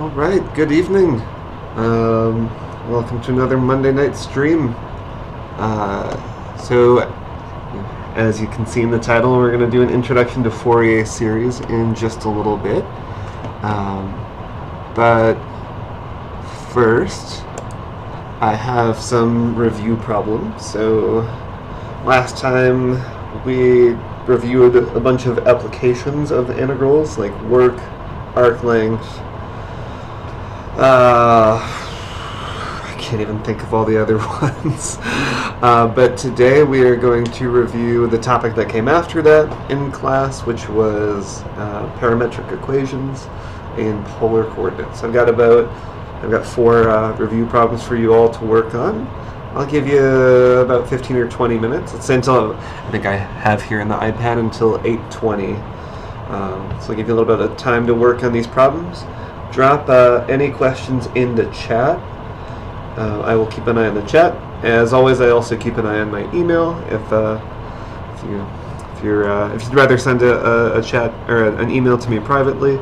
All right, good evening. Welcome to another Monday night stream. So, as you can see in the title, we're going to do an introduction to Fourier series in just a little bit. But first, I have some review problems. So, last time we reviewed a bunch of applications of integrals like work, arc length. I can't even think of all the other ones. But today we are going to review the topic that came after that in class, which was parametric equations in polar coordinates. I've got four review problems for you all to work on. I'll give you about 15 or 20 minutes. It's until, I think I have here in the iPad until 8:20. So I'll give you a little bit of time to work on these problems. Drop any questions in the chat. I will keep an eye on the chat. As always, I also keep an eye on my email. If you'd rather send a chat or an email to me privately,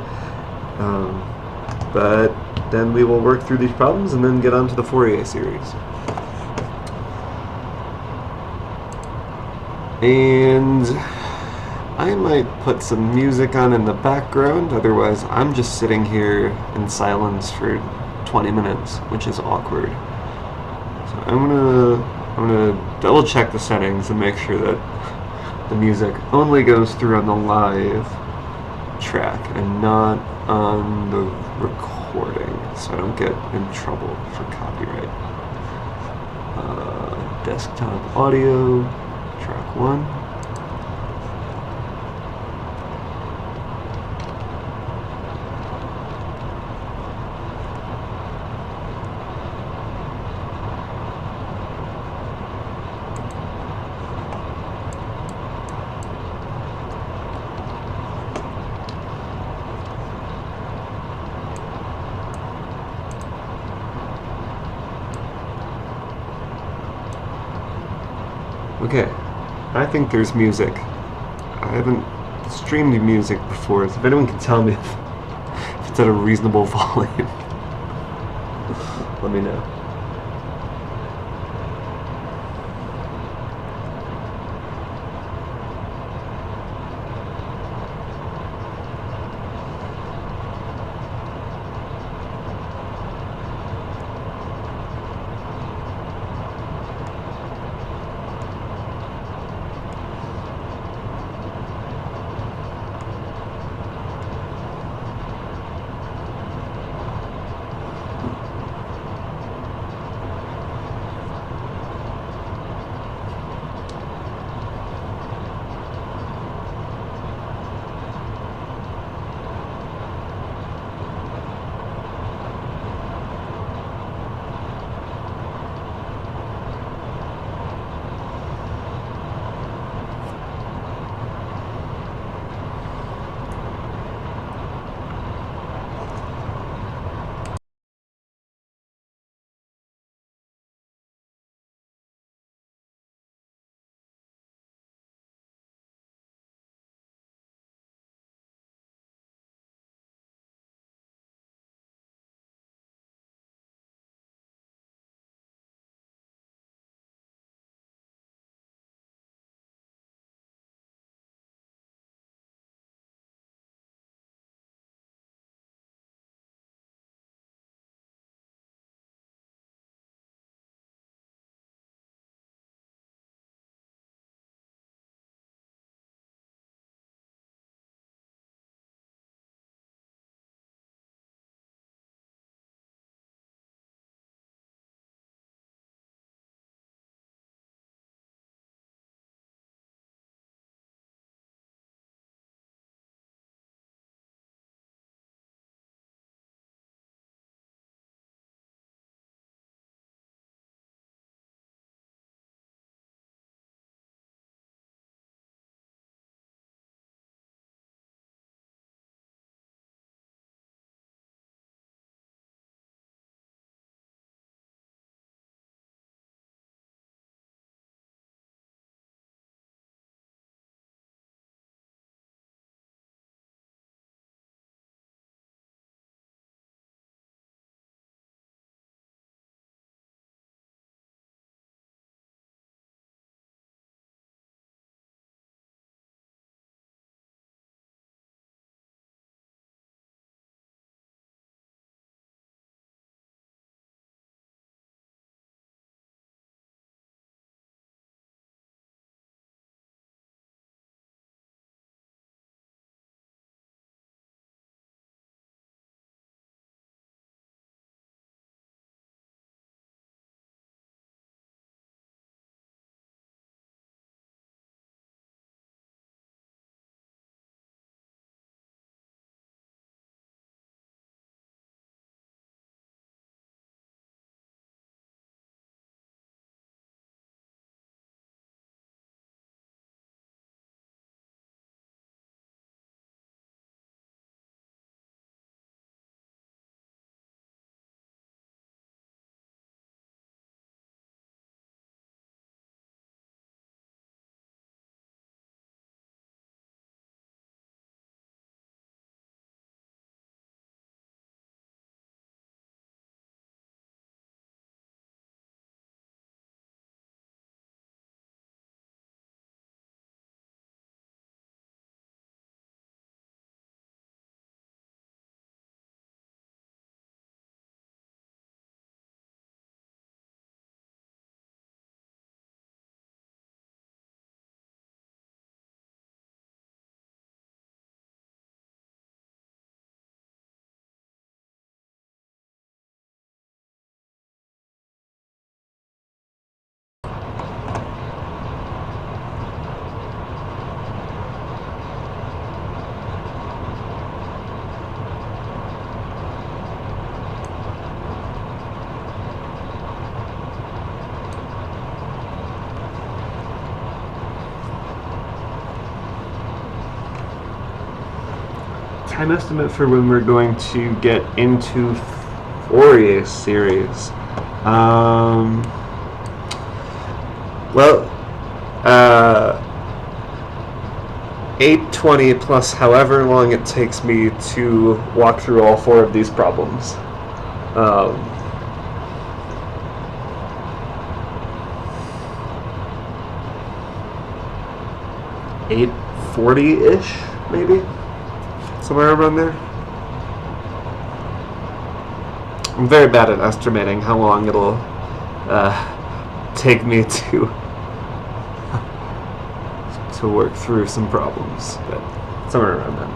but then we will work through these problems and then get on to the Fourier series. And I might put some music on in the background, otherwise I'm just sitting here in silence for 20 minutes, which is awkward. So I'm gonna double check the settings and make sure that the music only goes through on the live track and not on the recording, so I don't get in trouble for copyright. Desktop audio, track 1. Okay, I think there's music. I haven't streamed music before, so if anyone can tell me if it's at a reasonable volume, let me know. time estimate for when we're going to get into Fourier series. Well, 8:20 plus however long it takes me to walk through all 4 of these problems. 8:40-ish, maybe? Somewhere around there. I'm very bad at estimating how long it'll take me to work through some problems, but somewhere around that.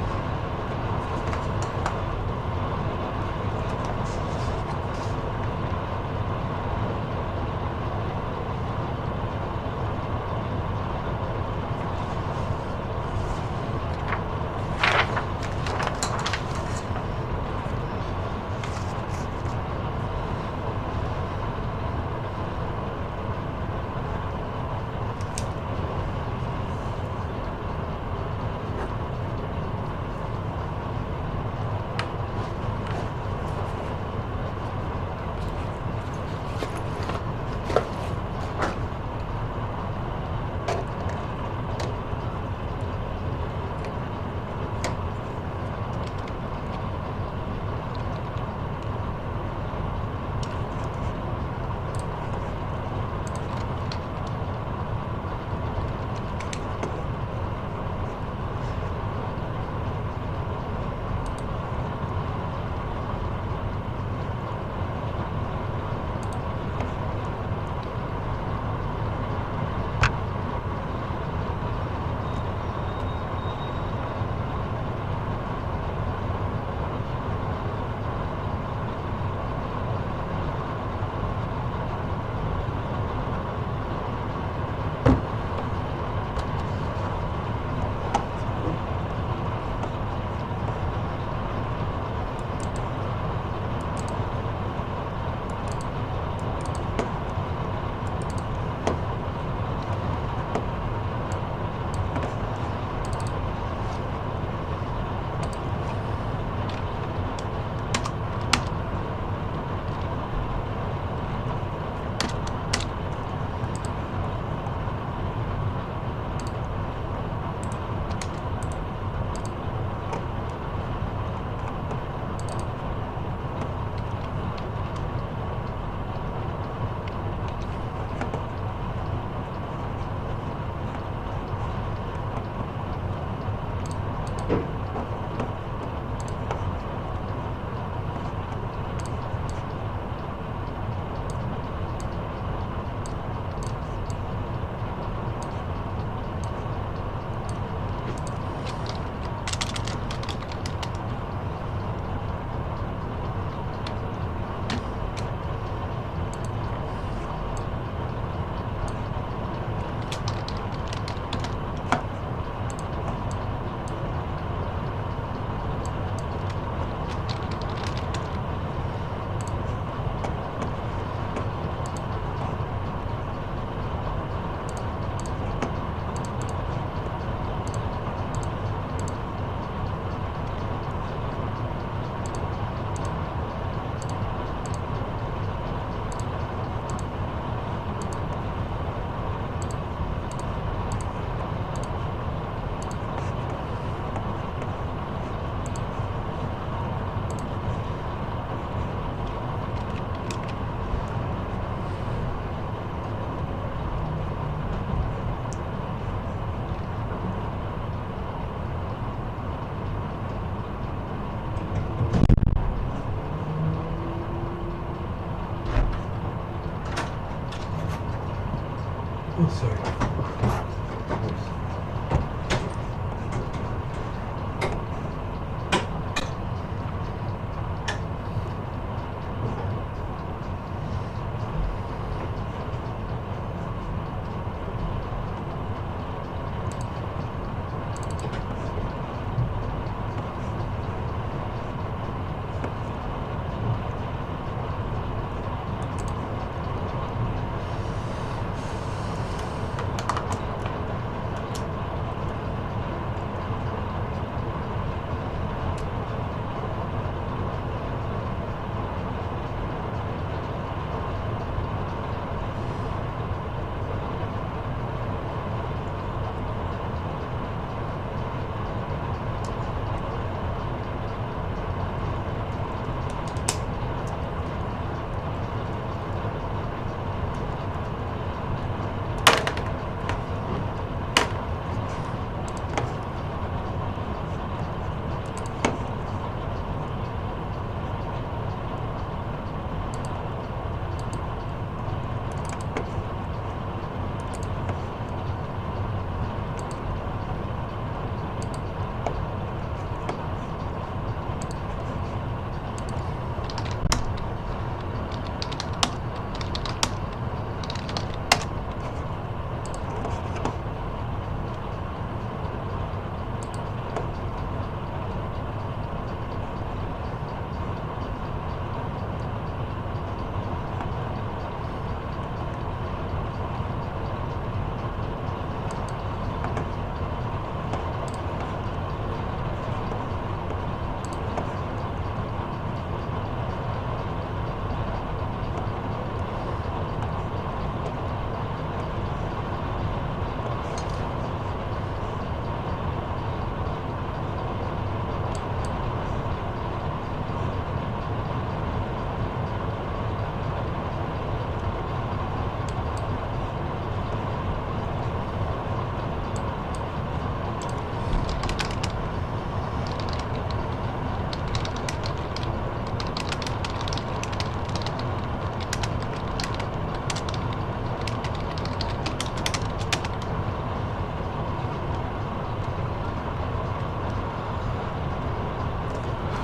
Oh, sorry.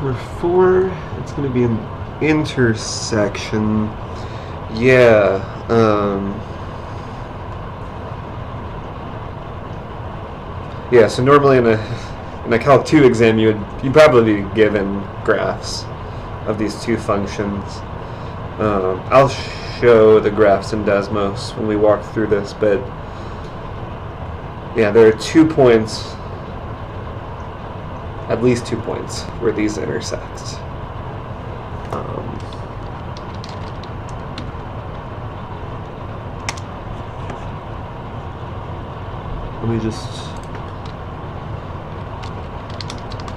For 4, it's going to be an intersection. Yeah. Yeah, so normally in a Calc 2 exam, you'd probably be given graphs of these two functions. I'll show the graphs in Desmos when we walk through this, but yeah, there are 2 points, at least 2 points, where these intersect. Let me just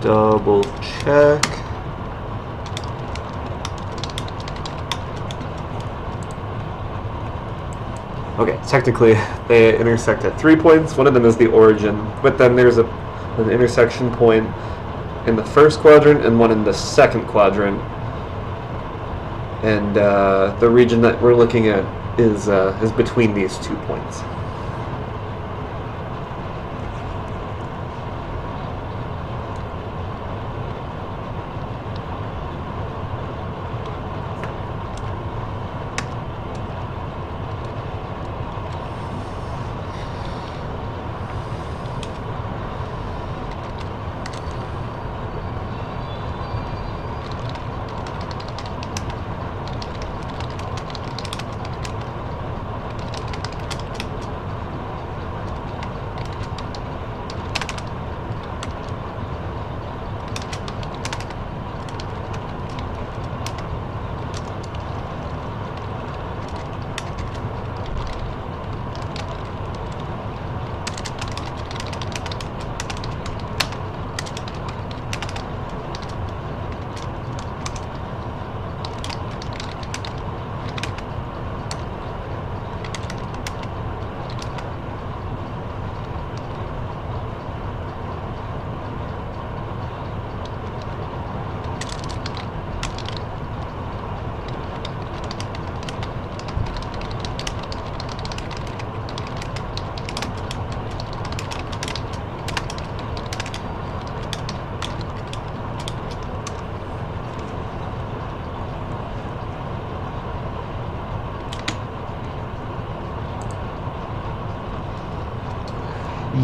double check. Okay, technically they intersect at 3 points. One of them is the origin, but then there's an intersection point in the first quadrant and one in the second quadrant. And the region that we're looking at is between these 2 points.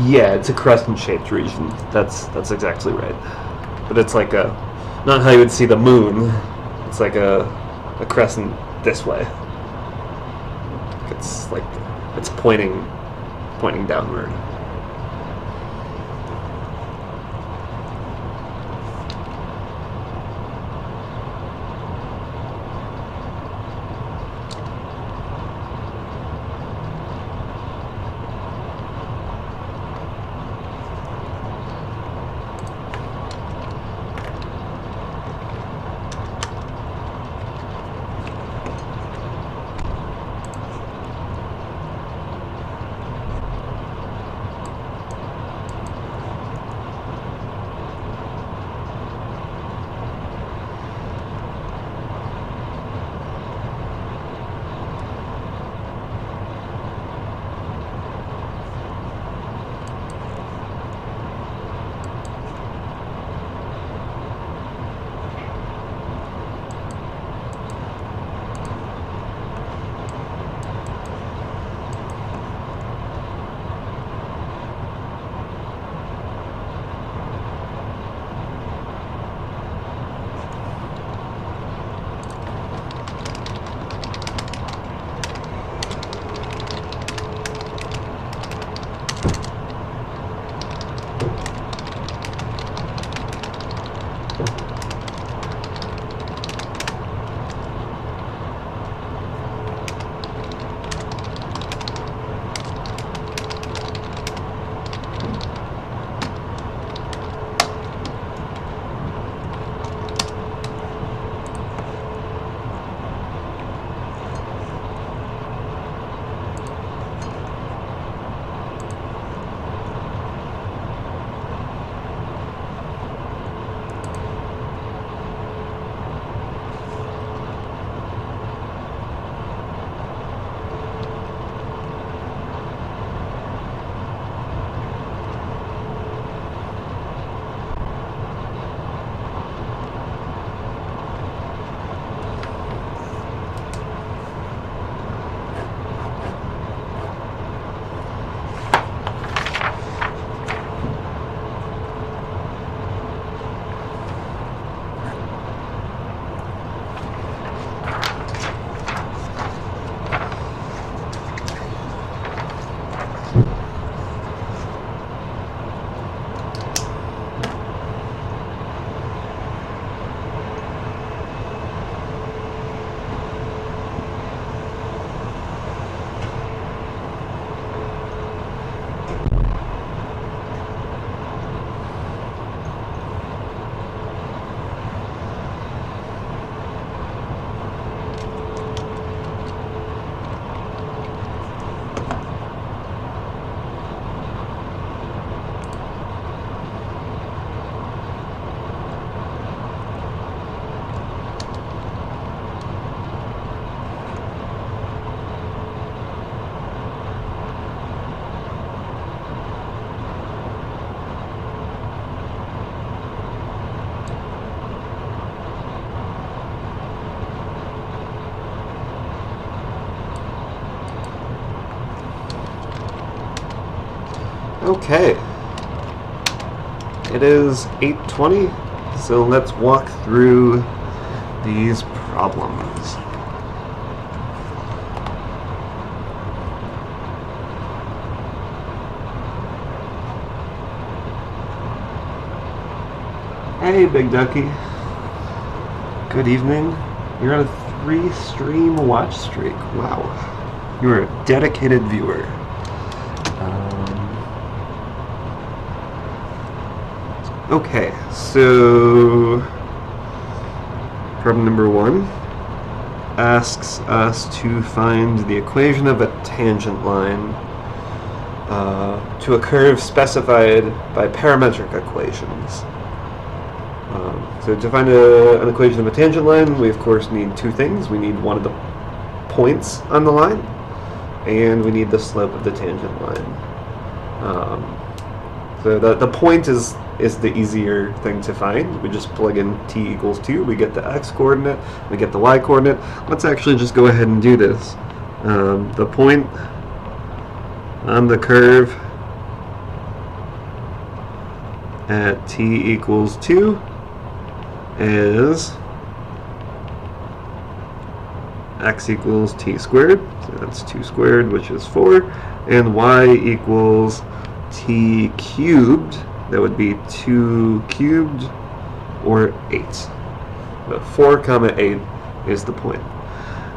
Yeah, it's a crescent-shaped region. That's exactly right. But it's like not how you would see the moon. It's like a crescent this way. It's pointing downward. Okay. It is 8:20, so let's walk through these problems. Hey, Big Ducky. Good evening. You're on a 3-stream watch streak. Wow. You're a dedicated viewer. Okay, so problem number 1 asks us to find the equation of a tangent line to a curve specified by parametric equations. So to find an equation of a tangent line, we of course need two things. We need one of the points on the line, and we need the slope of the tangent line. So the point is the easier thing to find. We just plug in t equals 2, we get the x coordinate, we get the y coordinate. Let's actually just go ahead and do this. The point on the curve at t equals 2 is x equals t squared, so that's 2 squared, which is 4, and y equals t cubed, that would be 2 cubed, or 8. But 4 comma 8 is the point.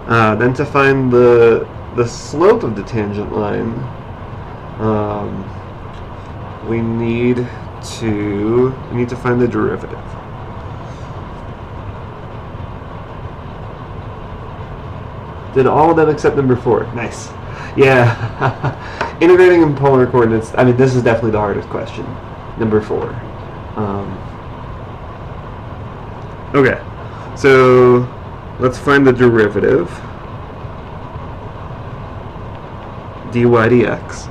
Then to find the slope of the tangent line, we need to find the derivative. Did all of them except number 4. Nice. Yeah. Integrating in polar coordinates, I mean, this is definitely the hardest question. Number 4. Okay. So, let's find the derivative. dy dx.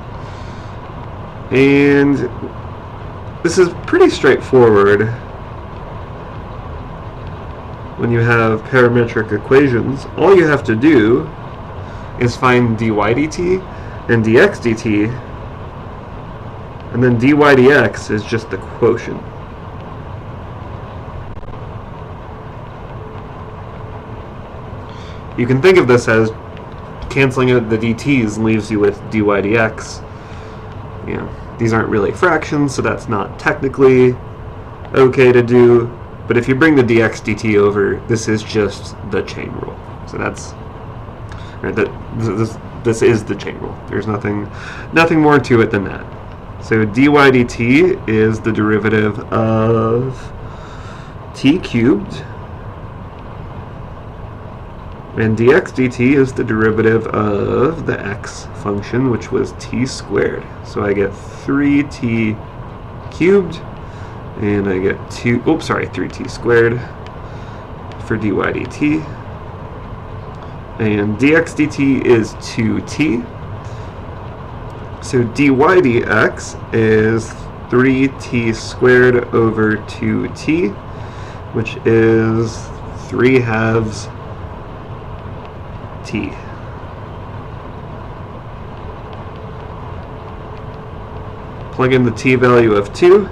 And this is pretty straightforward when you have parametric equations. All you have to do is find dy dt and dx dt, and then dy dx is just the quotient. You can think of this as canceling out the dt's leaves you with dy dx. You know, these aren't really fractions, so that's not technically okay to do. But if you bring the dx dt over, this is just the chain rule. So that's right. This is the chain rule. There's nothing more to it than that. So dy dt is the derivative of t cubed, and dx dt is the derivative of the x function, which was t squared. So I get 3t cubed, and I get 3t squared for dy dt. And dx dt is 2t. So dy dx is 3t squared over 2t, which is 3/2 t. Plug in the t value of 2.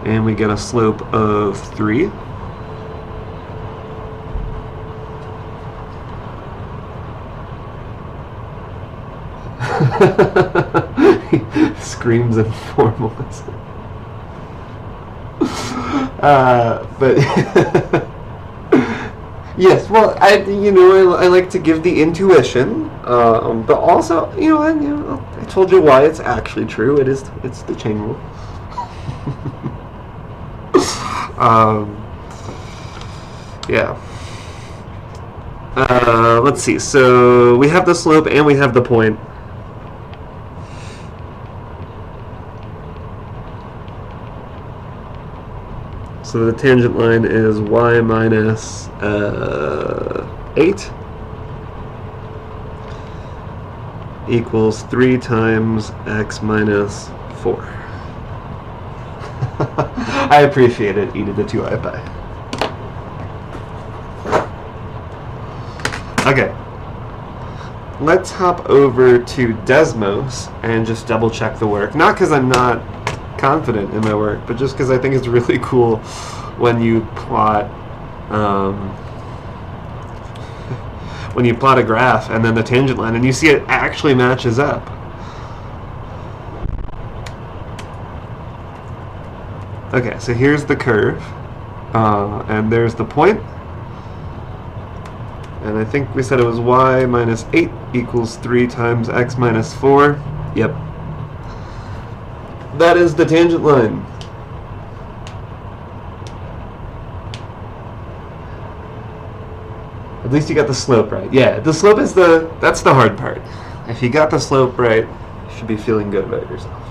And we get a slope of 3. He screams in formalism. But yes, well, I like to give the intuition, but also, I told you why it's actually true. It's the chain rule. Yeah. Let's see. So we have the slope and we have the point. So the tangent line is y minus 8 equals 3 times x minus 4. I appreciate it, e to the 2i pi. Okay. let's hop over to Desmos and just double check the work. Not because I'm not confident in my work, but just because I think it's really cool when you plot a graph and then the tangent line and you see it actually matches up. Okay, so here's the curve, and there's the point. And I think we said it was y minus 8 equals 3 times x minus 4. Yep. That is the tangent line. At least you got the slope right. Yeah, the slope is that's the hard part. If you got the slope right, you should be feeling good about yourself.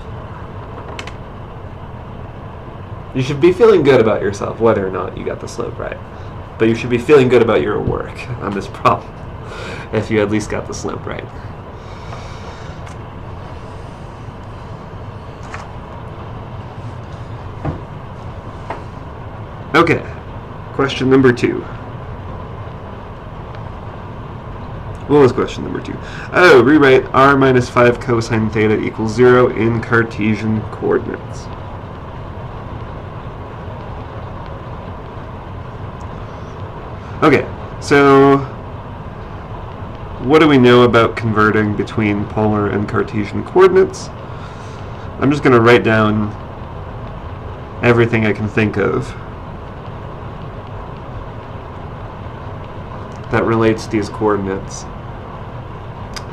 You should be feeling good about yourself whether or not you got the slope right. But you should be feeling good about your work on this problem if you at least got the slope right. Okay, question number 2. What was question number 2? Oh, rewrite r minus 5 cosine theta equals 0 in Cartesian coordinates. Okay, so what do we know about converting between polar and Cartesian coordinates? I'm just going to write down everything I can think of that relates to these coordinates.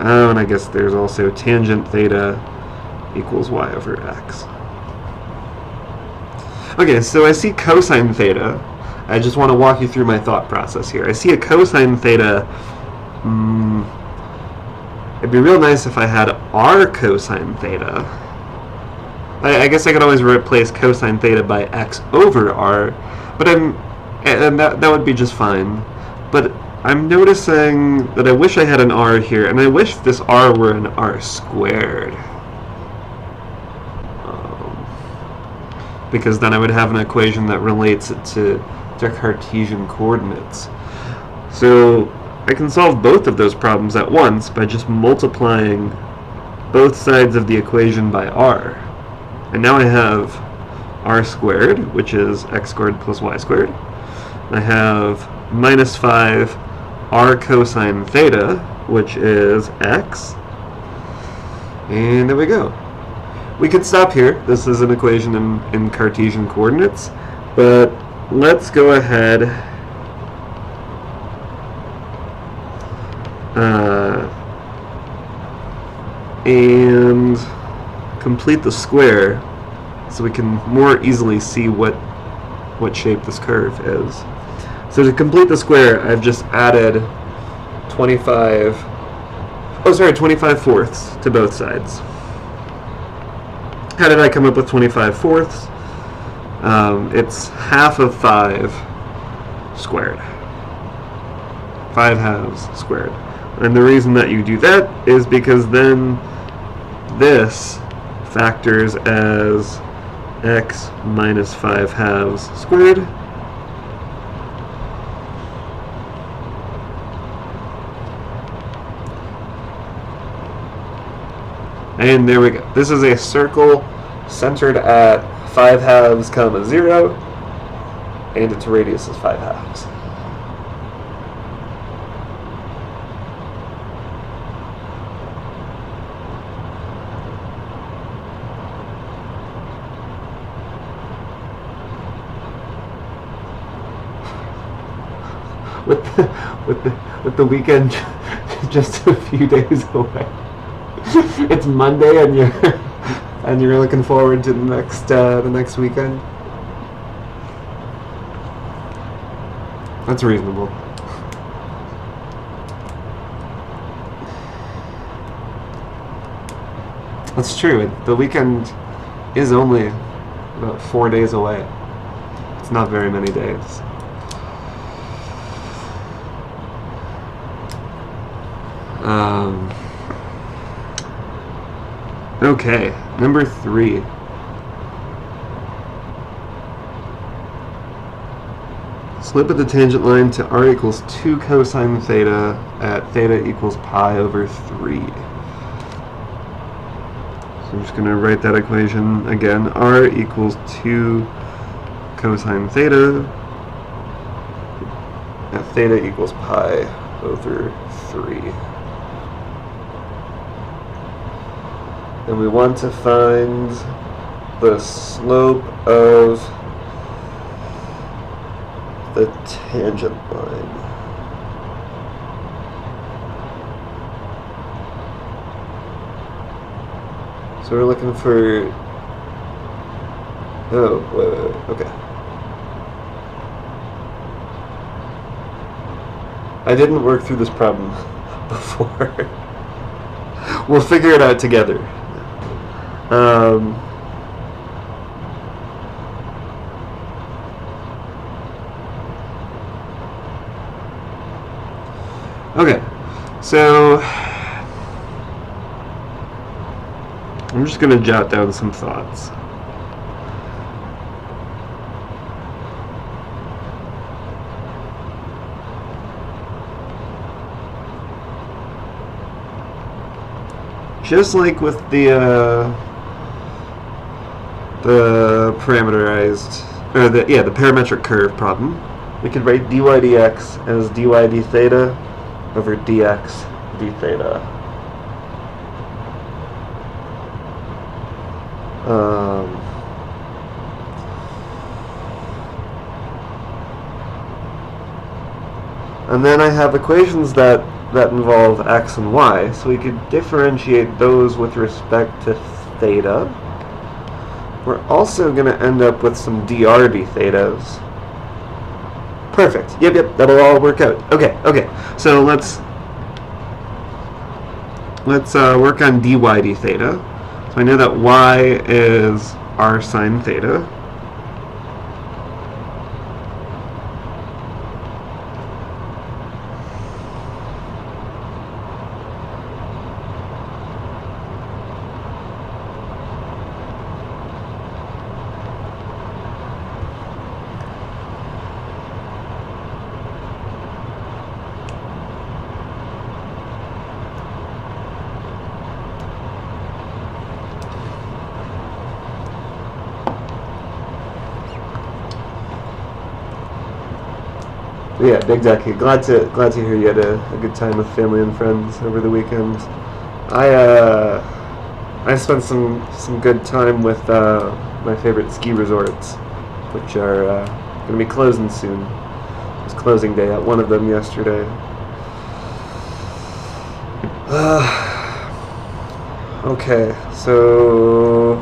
Oh, and I guess there's also tangent theta equals y over x. Okay, so I see cosine theta. I just want to walk you through my thought process here. I see a cosine theta. It'd be real nice if I had r cosine theta. I guess I could always replace cosine theta by x over r, but that would be just fine. But I'm noticing that I wish I had an r here, and I wish this r were an r squared. Because then I would have an equation that relates it to Cartesian coordinates. So I can solve both of those problems at once by just multiplying both sides of the equation by r. And now I have r squared, which is x squared plus y squared. I have minus 5 r cosine theta, which is x. And there we go. We could stop here. This is an equation in Cartesian coordinates, but let's go ahead and complete the square so we can more easily see what shape this curve is. So to complete the square, I've just added 25 fourths to both sides. How did I come up with 25 fourths? It's half of 5 squared. 5 halves squared. And the reason that you do that is because then this factors as x minus 5 halves squared. And there we go. This is a circle centered at 5 halves comma 0, and its radius is 5 halves. With the weekend just a few days away. It's Monday and you're looking forward to the next weekend. That's reasonable. That's true. The weekend is only about 4 days away. It's not very many days. Okay, number 3. slope of the tangent line to r equals 2 cosine theta at theta equals pi over 3. So I'm just going to write that equation again. R equals 2 cosine theta at theta equals pi over 3. And we want to find the slope of the tangent line. So we're looking for... Oh, wait, okay. I didn't work through this problem before. We'll figure it out together. Okay, so I'm just going to jot down some thoughts. Just like with the parameterized, or the parametric curve problem, we could write dy dx as dy d theta over dx d theta. And then I have equations that involve x and y, so we could differentiate those with respect to theta. We're also going to end up with some dr d thetas. Perfect. Yep, that'll all work out. Okay, so let's work on dy d theta. So I know that y is r sine theta. Yeah, exactly. Glad to hear you had a good time with family and friends over the weekend. I spent some good time with my favorite ski resorts, which are going to be closing soon. It was closing day at one of them yesterday. Okay, so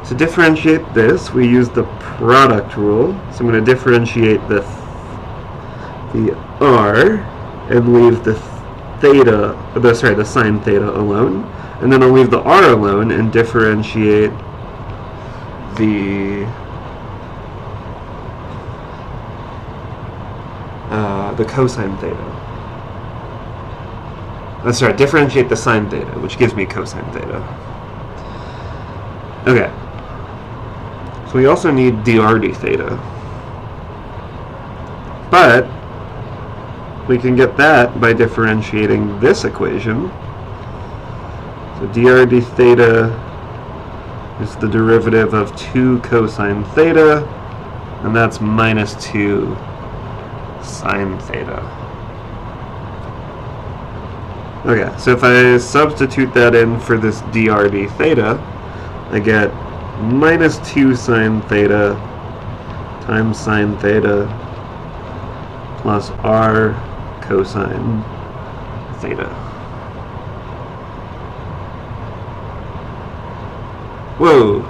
to differentiate this, we use the product rule. So I'm going to differentiate the r and leave the sine theta alone, and then I'll leave the r alone and differentiate the cosine theta. Differentiate the sine theta, which gives me cosine theta. Okay. So we also need dr d theta, but we can get that by differentiating this equation. So dr d theta is the derivative of 2 cosine theta, and that's minus 2 sine theta. Okay, so if I substitute that in for this dr d theta, I get minus 2 sine theta times sine theta plus r cosine theta. Whoa!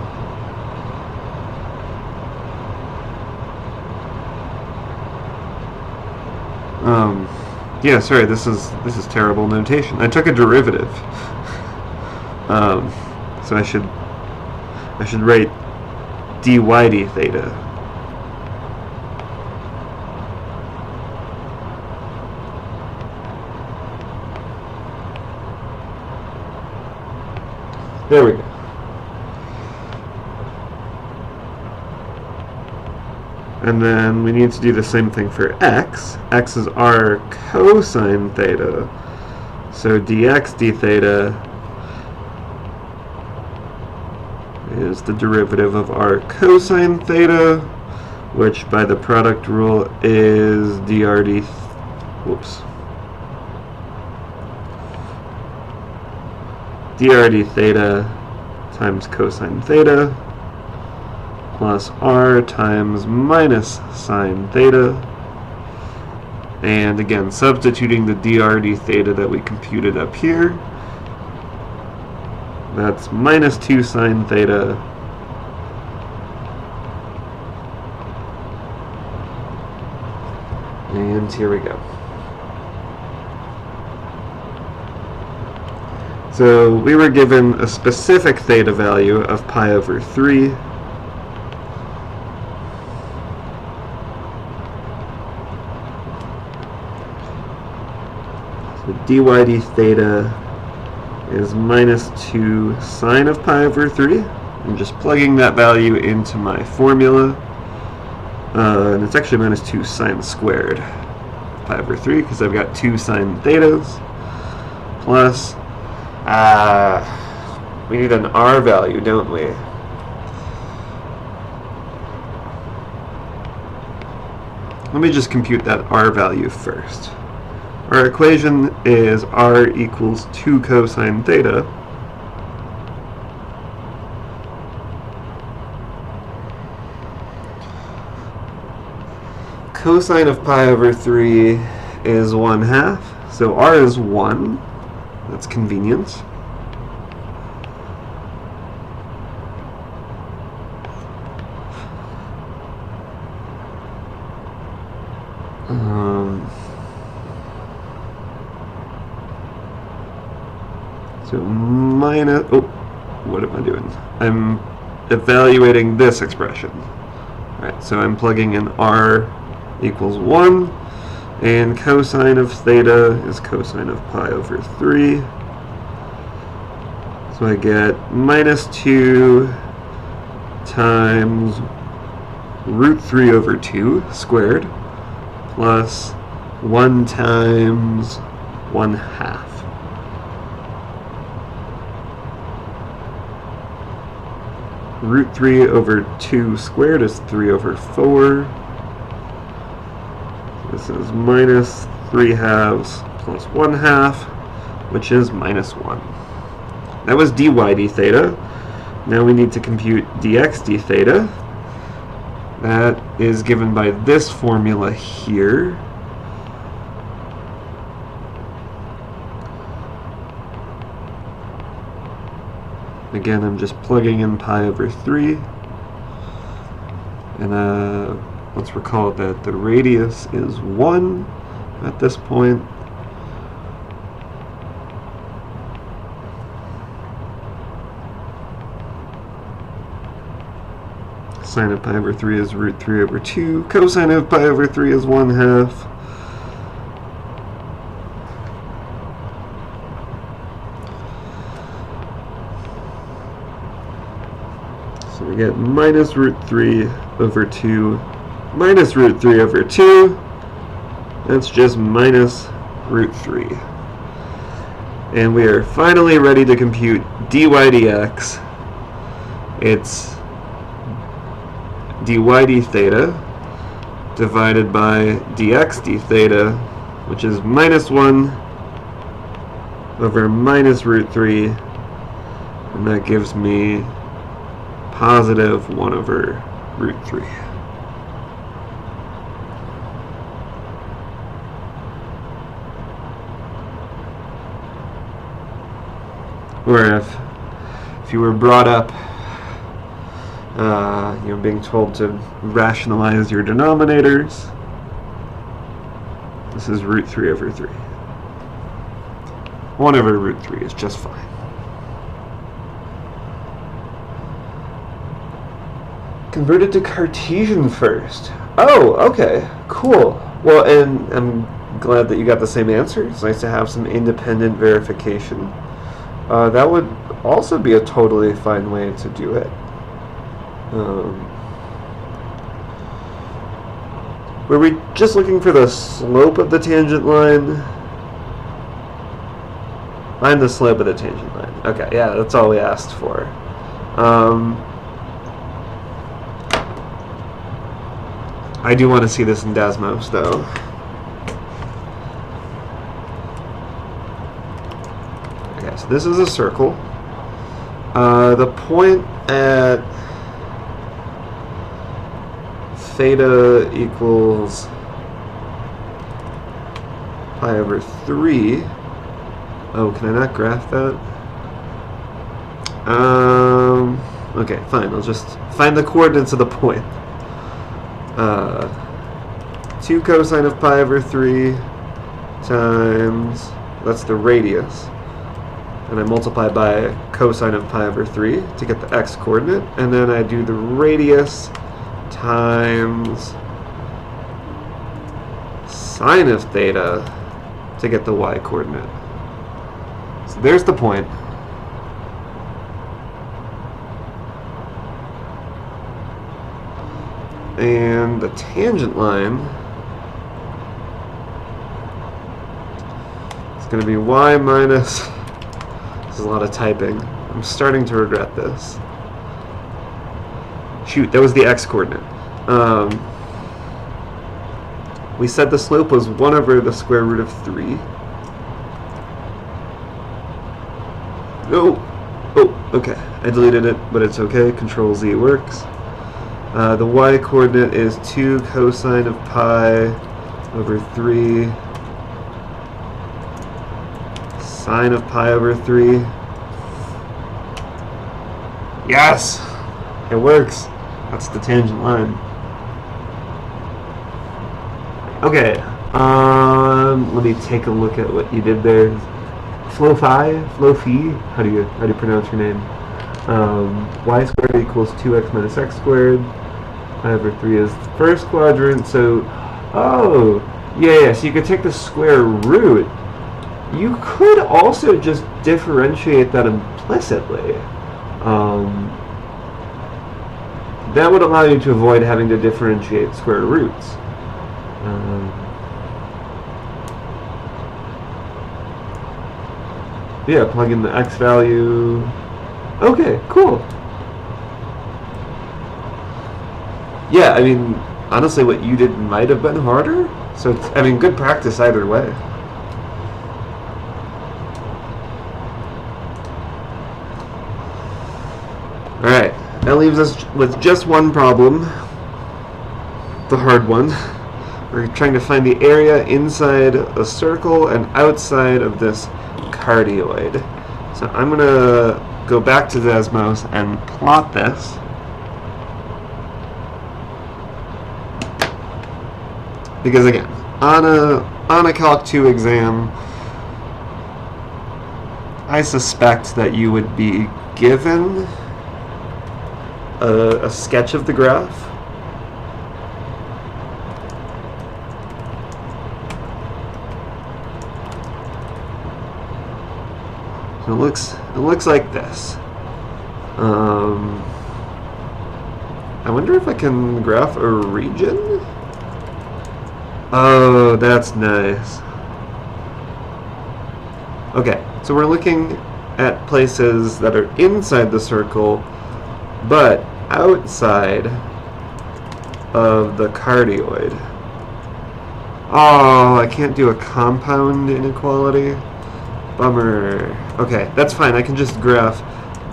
Yeah, sorry, this is terrible notation. I took a derivative. So I should write dy d theta. There we go. And then we need to do the same thing for x. X is r cosine theta. So dx d theta is the derivative of r cosine theta, which by the product rule is dr d. Whoops. Dr d theta times cosine theta plus r times minus sine theta. And again, substituting the dr d theta that we computed up here, that's minus 2 sine theta and here we go. So we were given a specific theta value of pi over 3. So dy d theta is minus 2 sine of pi over 3. I'm just plugging that value into my formula. And it's actually minus 2 sine squared of pi over 3 because I've got 2 sine thetas plus we need an r value, don't we? Let me just compute that r value first. Our equation is r equals 2 cosine theta. Cosine of pi over 3 is 1/2, so r is 1. That's convenient. So minus, oh, what am I doing? I'm evaluating this expression. Alright, so I'm plugging in r equals 1, and cosine of theta is cosine of pi over 3. So I get minus 2 times root 3 over 2 squared plus 1 times 1/2. Root 3 over 2 squared is 3 over 4. This is minus 3/2 plus 1/2, which is minus 1. That was dy d theta. Now we need to compute dx d theta. That is given by this formula here. Again, I'm just plugging in pi over 3. And let's recall that the radius is 1 at this point. Sine of pi over 3 is root 3 over 2. Cosine of pi over 3 is 1/2. So we get minus root 3 over 2 minus root 3 over 2. That's just minus root 3. And we are finally ready to compute dy dx. It's dy d theta divided by dx d theta, which is minus 1 over minus root 3, and that gives me positive 1 over root 3. Or if you were brought up being told to rationalize your denominators, this is root 3 over 3. 1 over root 3 is just fine. Convert it to Cartesian first. Oh, okay, cool. Well, and I'm glad that you got the same answer. It's nice to have some independent verification. That would also be a totally fine way to do it. Were we just looking for the slope of the tangent line? Find the slope of the tangent line. Okay, yeah, that's all we asked for. I do want to see this in Desmos, though. Okay, so this is a circle. The point at theta equals pi over 3. Oh, can I not graph that? Okay, fine. I'll just find the coordinates of the point. 2 cosine of pi over 3 times, that's the radius. And I multiply by cosine of pi over 3 to get the x coordinate. And then I do the radius times sine of theta to get the y coordinate. So there's the point. And the tangent line is going to be y minus, this is a lot of typing, I'm starting to regret this. Shoot, that was the x coordinate. We said the slope was 1 over the square root of 3. No! Oh, okay. I deleted it, but it's okay. Control Z works. The y coordinate is 2 cosine of pi over 3 sine of pi over 3. Yes! It works. That's the tangent line. Okay, let me take a look at what you did there. Flofi? How do you pronounce your name? Y squared equals 2x minus x squared. Pi over 3 is the first quadrant, so, oh, yeah, so you could take the square root. You could also just differentiate that implicitly. That would allow you to avoid having to differentiate square roots. Yeah, plug in the x value. Okay, cool. Yeah, I mean, honestly, what you did might have been harder. So, it's, I mean, good practice either way. Alright, that leaves us with just one problem. The hard one. We're trying to find the area inside a circle and outside of this cardioid. So I'm going to go back to Desmos and plot this. Because again, on a Calc 2 exam, I suspect that you would be given a sketch of the graph. So it looks like this. I wonder if I can graph a region? Oh, that's nice. Okay, so we're looking at places that are inside the circle, but outside of the cardioid. Oh, I can't do a compound inequality? Bummer. Okay, that's fine. I can just graph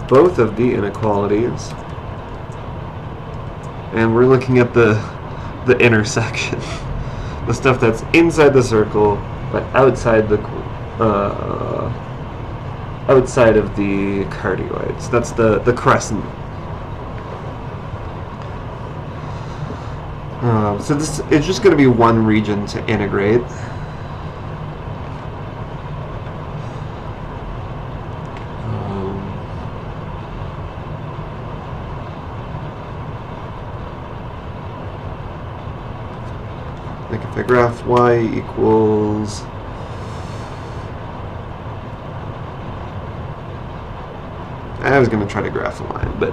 both of the inequalities. And we're looking at the intersection. The stuff that's inside the circle, but outside the outside of the cardioids. That's the crescent. So this it's just going to be one region to integrate. Like if I graph y equals I was going to try to graph a line, but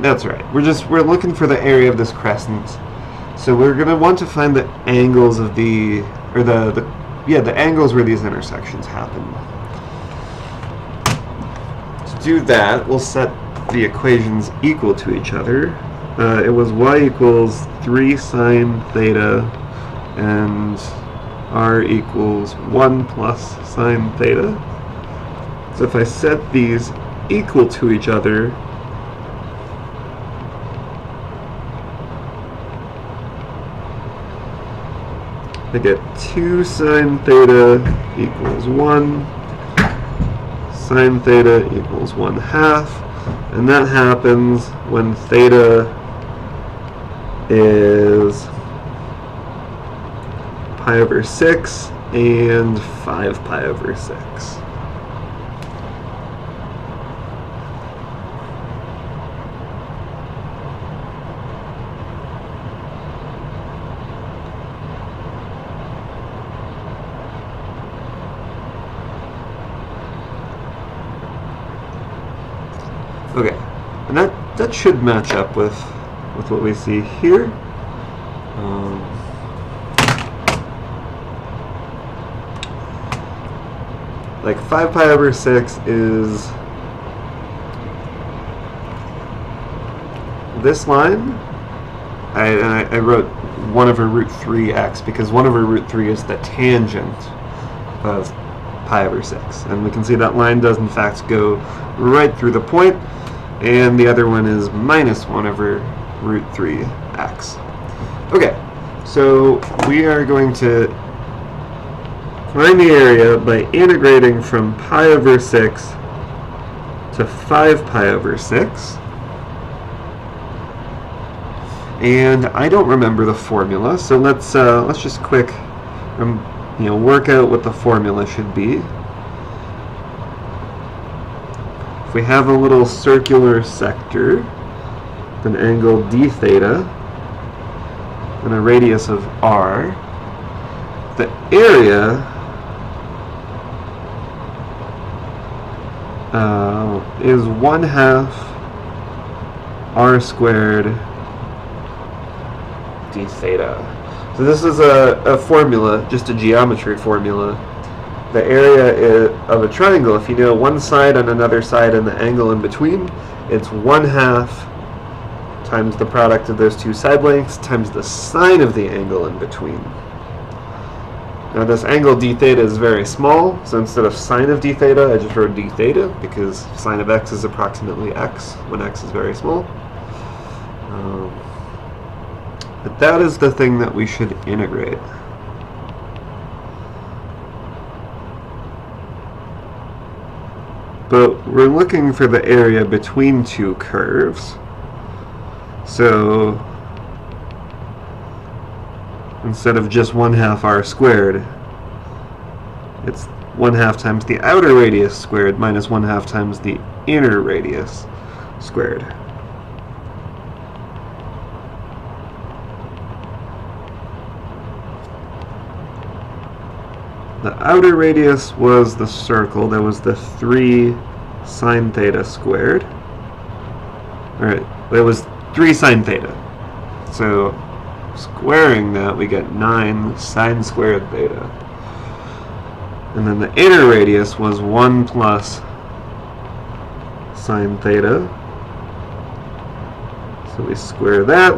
that's right. We're looking for the area of this crescent. So we're going to want to find the angles of the angles where these intersections happen. To do that, we'll set the equations equal to each other. It was y equals 3 sine theta and r equals 1 plus sine theta. So if I set these equal to each other, I get 2 sine theta equals 1, sine theta equals 1/2, and that happens when theta is pi over 6 and 5 pi over 6. Okay, and that should match up with what we see here. Like 5 pi over 6 is this line. I wrote 1 over root 3x because 1 over root 3 is the tangent of pi over 6. And we can see that line does in fact go right through the point, and the other one is minus 1 over root 3x. Okay, so we are going to find the area by integrating from pi over 6 to 5 pi over 6. And I don't remember the formula, so let's just quick work out what the formula should be. If we have a little circular sector with an angle d theta and a radius of r, the area is 1/2 r squared d theta. So this is a formula, just a geometry formula. The area of a triangle, if you know one side and another side and the angle in between, it's 1/2 times the product of those two side lengths times the sine of the angle in between. Now this angle d theta is very small, so instead of sine of d theta, I just wrote d theta because sine of x is approximately x when x is very small. But that is the thing that we should integrate. But we're looking for the area between two curves. So instead of just 1/2 r squared, it's 1/2 times the outer radius squared minus 1/2 times the inner radius squared. The outer radius was the circle, that was the 3 sine theta squared. Alright, it was 3 sine theta. So squaring that, we get 9 sine squared theta. And then the inner radius was 1 plus sine theta. So we square that,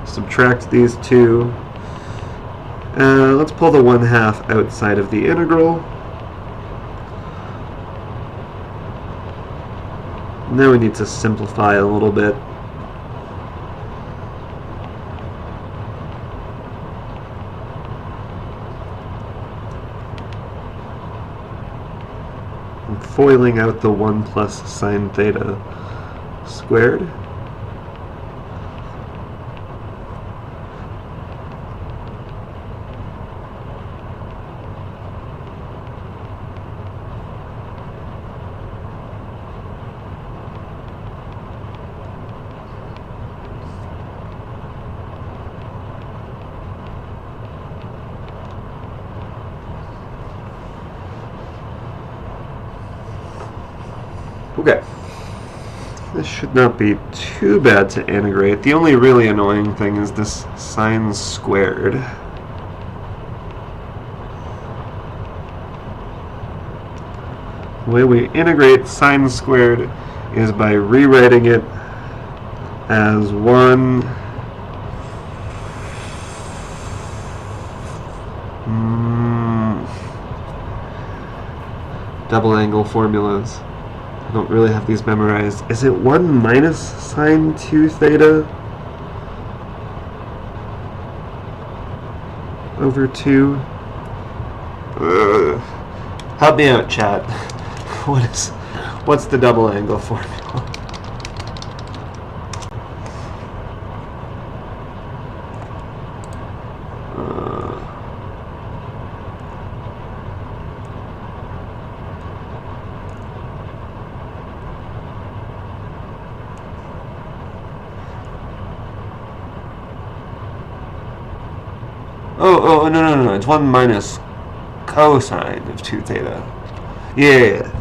subtract these two. Let's pull the 1/2 outside of the integral. Now we need to simplify a little bit. I'm foiling out the 1 plus sine theta squared. Okay, this should not be too bad to integrate. The only really annoying thing is this sine squared. The way we integrate sine squared is by rewriting it as 1 double angle formulas. I don't really have these memorized. Is it 1 minus sine 2 theta over 2? Help me out, chat. What's the double angle formula? No. It's 1 minus cosine of 2 theta. Yeah.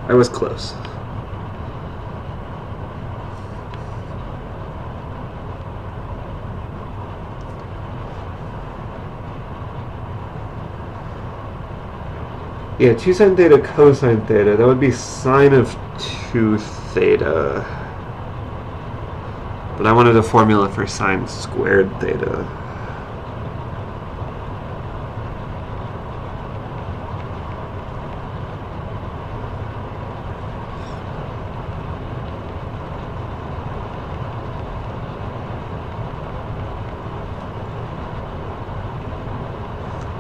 I was close. Yeah, 2 sine theta cosine theta. That would be sine of 2 theta. But I wanted a formula for sine squared theta.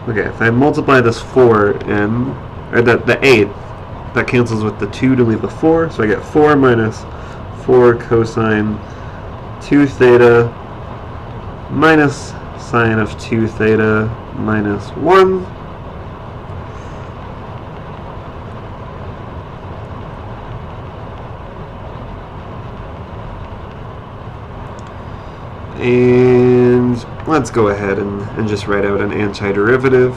Okay, if I multiply this 4 in, or the 8, that cancels with the 2 to leave a 4, so I get 4 minus 4 cosine 2 theta minus sine of 2 theta minus 1. And let's go ahead and just write out an antiderivative.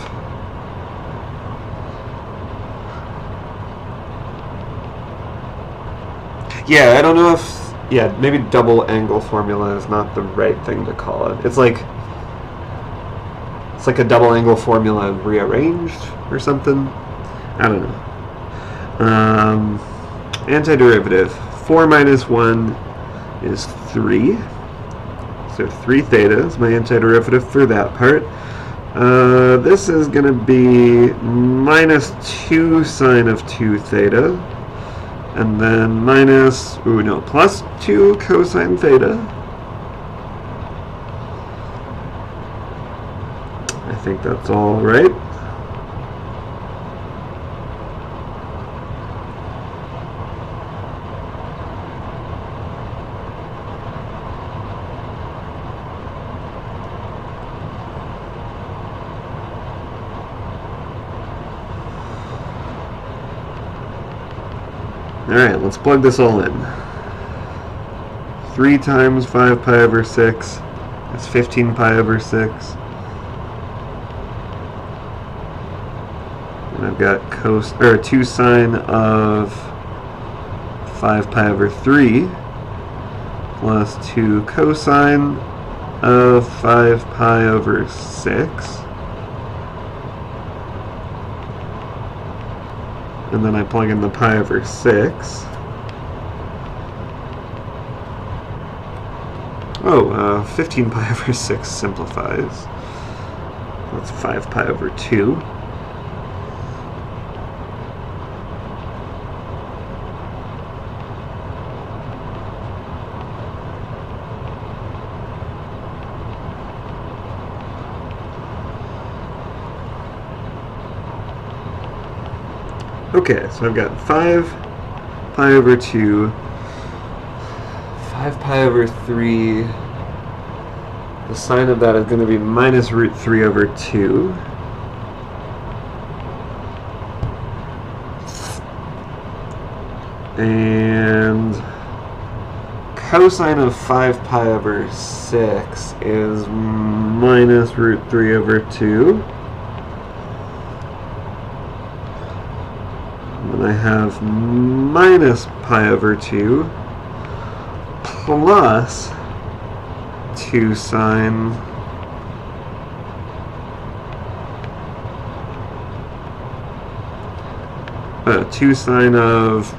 Yeah, I don't know if, maybe double angle formula is not the right thing to call it. It's like a double angle formula rearranged or something. I don't know. Antiderivative. 4 minus 1 is 3. So 3 theta is my antiderivative for that part. This is going to be minus 2 sine of 2 theta. And then plus 2 cosine theta. I think that's all right. Alright, let's plug this all in. 3 times 5 pi over 6 is 15 pi over 6. And I've got 2 sine of 5 pi over 3 plus 2 cosine of 5 pi over 6. And then I plug in the pi over 6. 15 pi over 6 simplifies. That's 5 pi over 2. Okay, so I've got 5 pi over 2, 5 pi over 3. The sine of that is going to be minus root 3 over 2. And cosine of 5 pi over 6 is minus root 3 over 2. I have minus pi over 2 plus 2 sine 2 sine of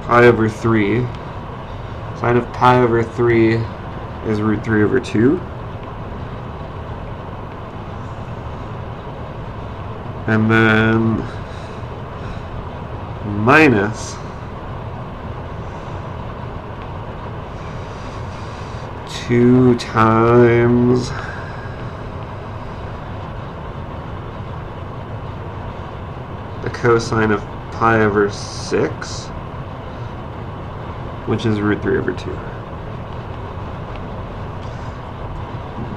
pi over 3. Sine of pi over 3 is root 3 over 2. And then minus 2 times the cosine of pi over 6, which is root 3 over 2.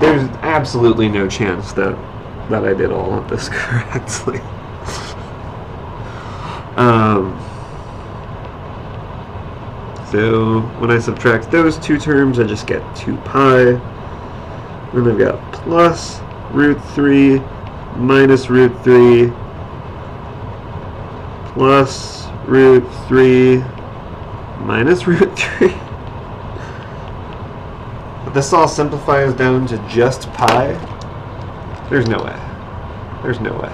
There's absolutely no chance that I did all of this correctly. So when I subtract those two terms, I just get 2 pi. Then I've got plus root 3 minus root 3 plus root 3 minus root 3. But this all simplifies down to just pi. There's no way. There's no way.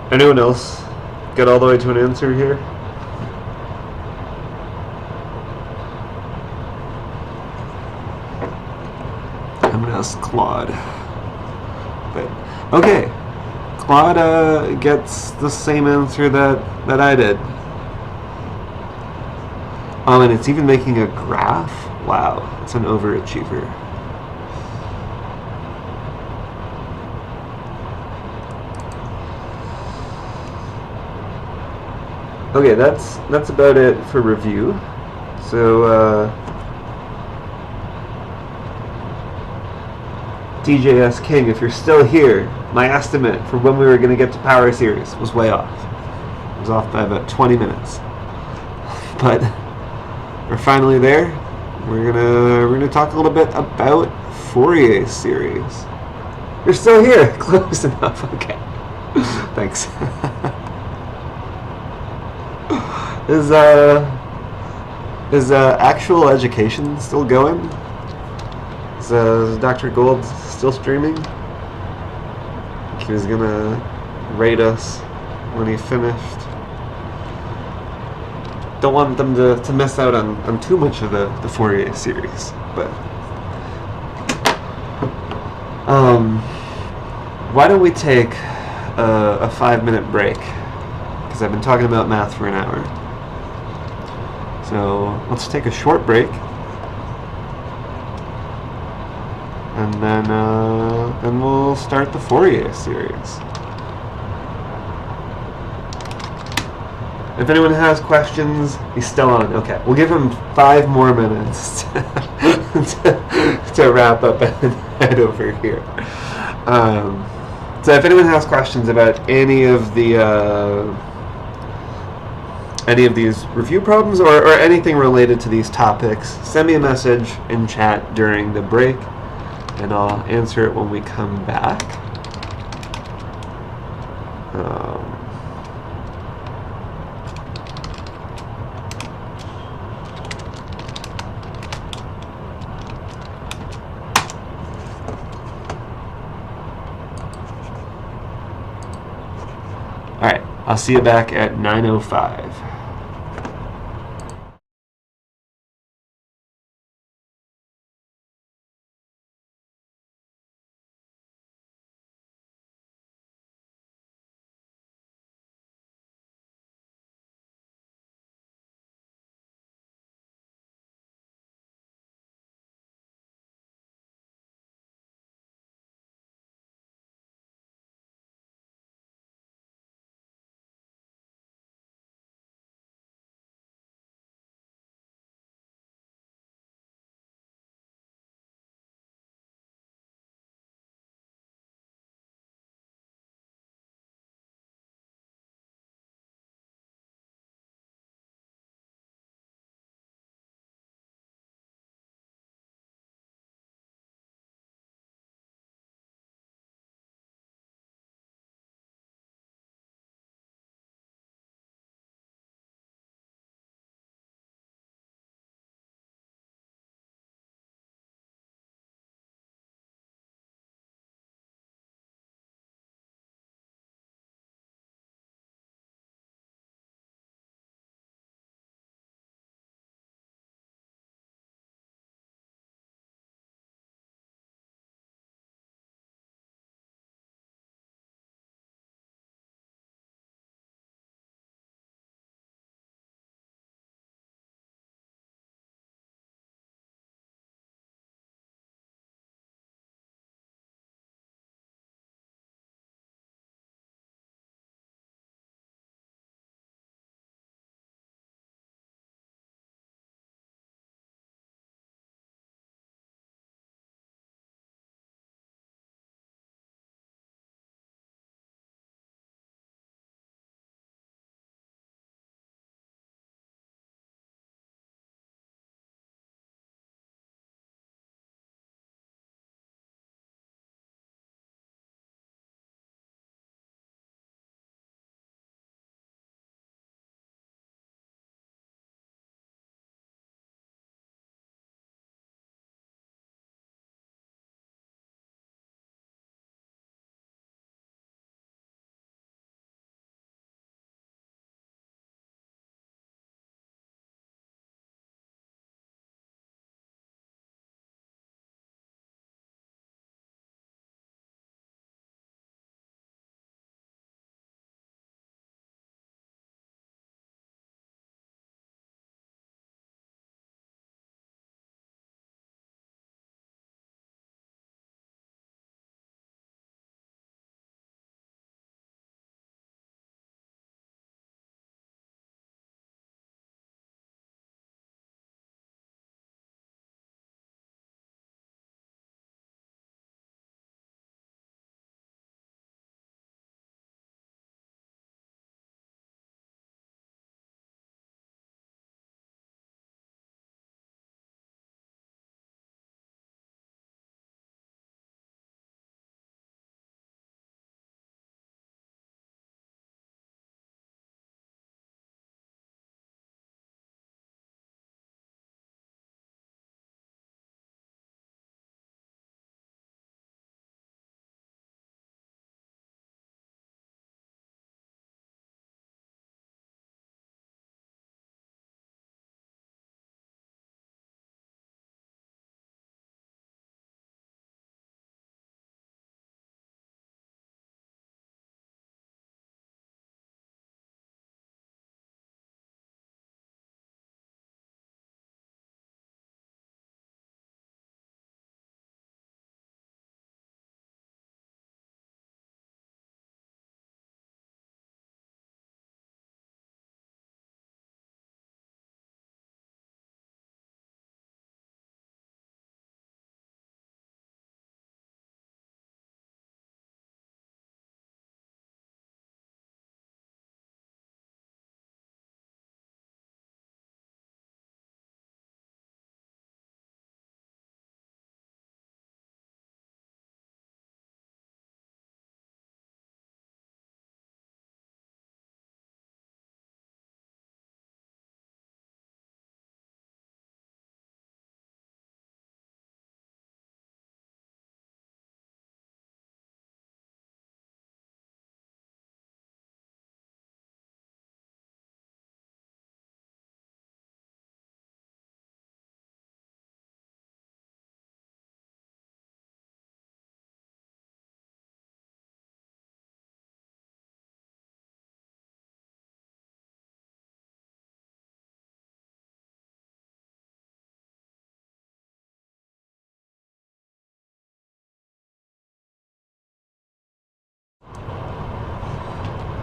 Anyone else get all the way to an answer here? I'm gonna ask Claude. But okay, Claude gets the same answer that I did. Oh, and it's even making a graph? Wow, it's an overachiever. Okay, that's about it for review. So, DJS King, if you're still here, my estimate for when we were going to get to Power Series was way off. It was off by about 20 minutes. But we're finally there. We're gonna talk a little bit about Fourier series. You're still here, close enough. Okay, thanks. Is actual education still going? Is Dr. Gold still streaming? He was gonna rate us when he finished. Don't want them to miss out on too much of the Fourier series, but why don't we take a 5-minute break? Because I've been talking about math for an hour. So let's take a short break, and then we'll start the Fourier series. If anyone has questions, he's still on. Okay, we'll give him 5 more minutes to wrap up and head over here. So if anyone has questions about any of these review problems or anything related to these topics, send me a message in chat during the break, and I'll answer it when we come back. Alright, I'll see you back at 9:05.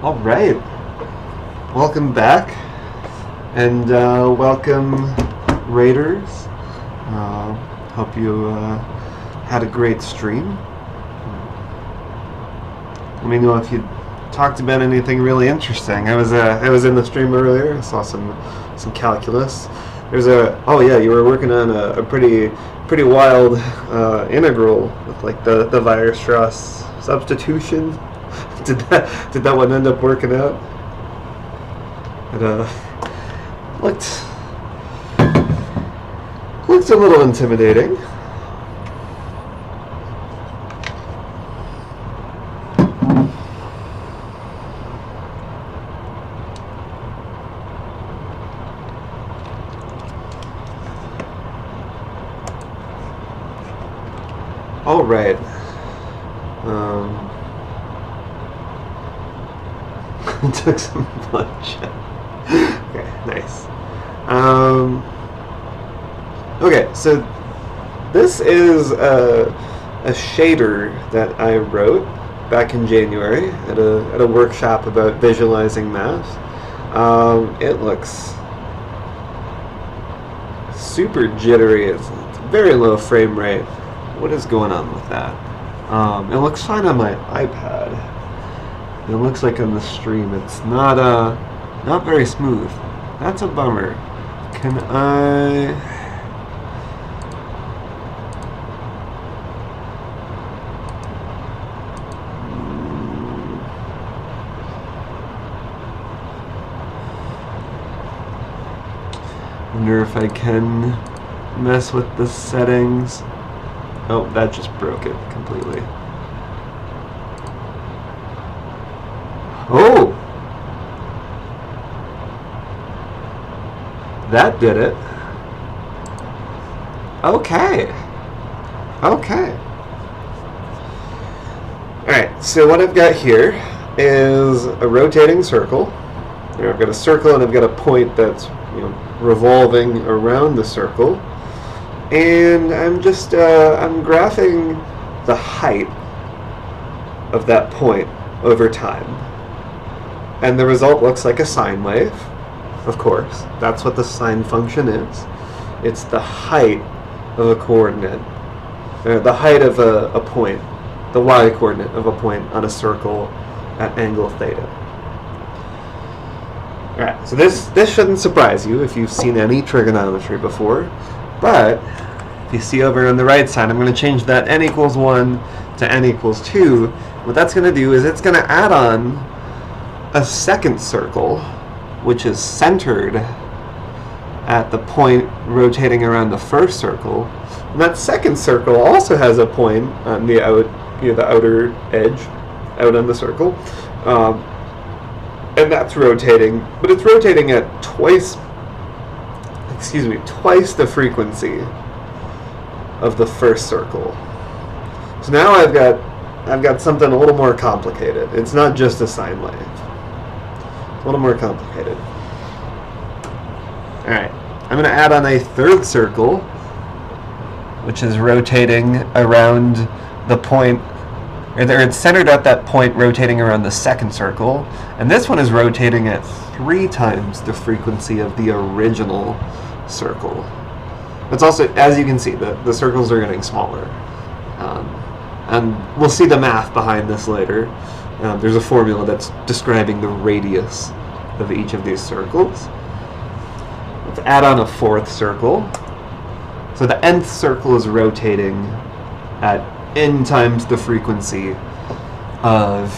All right. Welcome back, and welcome, Raiders. Hope you had a great stream. Let me know if you talked about anything really interesting. I was in the stream earlier. I saw some calculus. There's you were working on a pretty wild integral with like the Weierstrass substitution. Did that one end up working out? It looked a little intimidating. All right. Took some lunch. Okay, nice. Okay, so this is a shader that I wrote back in January at a workshop about visualizing math. It looks super jittery. It's very low frame rate. What is going on with that? It looks fine on my iPad. It looks like on the stream it's not very smooth. That's a bummer. Can I... wonder if I can mess with the settings. Oh, that just broke it completely. Oh! That did it. Okay. Okay. Alright, so what I've got here is a rotating circle. Here I've got a circle and I've got a point that's revolving around the circle. And I'm just, I'm graphing the height of that point over time. And the result looks like a sine wave, of course. That's what the sine function is. It's the height of a coordinate, or the height of a point, the y-coordinate of a point on a circle at angle theta. Alright, so this shouldn't surprise you if you've seen any trigonometry before, but if you see over on the right side, I'm going to change that n equals 1 to n equals 2. What that's going to do is it's going to add on a second circle, which is centered at the point rotating around the first circle. And that second circle also has a point on the outer edge, out on the circle. And that's rotating, but it's rotating at twice the frequency of the first circle. So now I've got something a little more complicated. It's not just a sine wave. It's a little more complicated. Alright, I'm going to add on a third circle, which is rotating around the point, or it's centered at that point rotating around the second circle, and this one is rotating at 3 times the frequency of the original circle. It's also, as you can see, the circles are getting smaller. And we'll see the math behind this later. There's a formula that's describing the radius of each of these circles. Let's add on a fourth circle. So the nth circle is rotating at n times the frequency of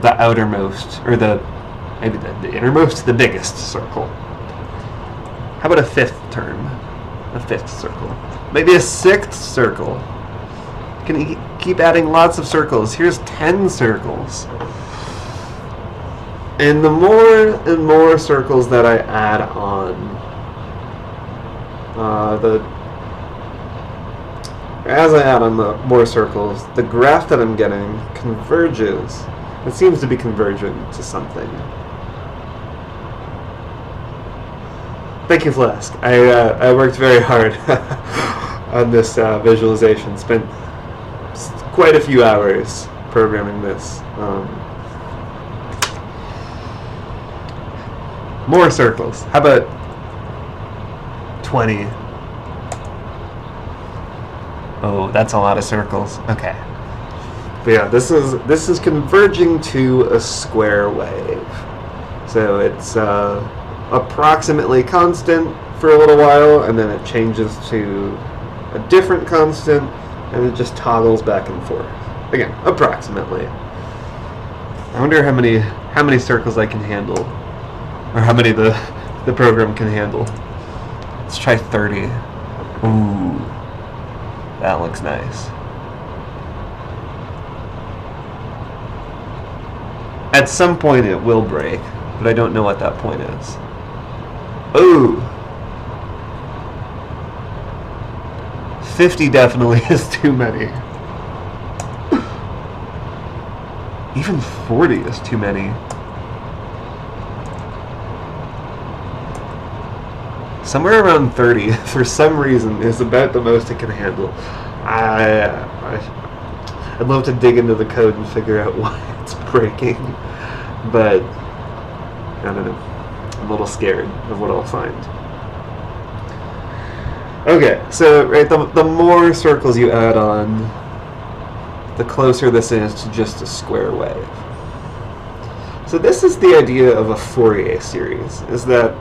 the outermost, or maybe the innermost, the biggest circle. How about a fifth term? A fifth circle. Maybe a sixth circle. Can you keep adding lots of circles? Here's 10 circles. And the more and more circles that I add on, as I add on the more circles, the graph that I'm getting converges. It seems to be convergent to something. Thank you, Flask. I worked very hard on this visualization. Spent quite a few hours programming this. More circles. How about 20? Oh, that's a lot of circles. Okay. But yeah, this is converging to a square wave. So it's approximately constant for a little while, and then it changes to a different constant, and it just toggles back and forth. Again, approximately. I wonder how many circles I can handle, or how many the program can handle. Let's try 30. Ooh, that looks nice. At some point it will break, but I don't know what that point is. Ooh! 50 definitely is too many. Even 40 is too many. Somewhere around 30, for some reason, is about the most it can handle. I'd love to dig into the code and figure out why it's breaking, but I don't know. I'm a little scared of what I'll find. Okay, so right, the more circles you add on, the closer this is to just a square wave. So this is the idea of a Fourier series, is that,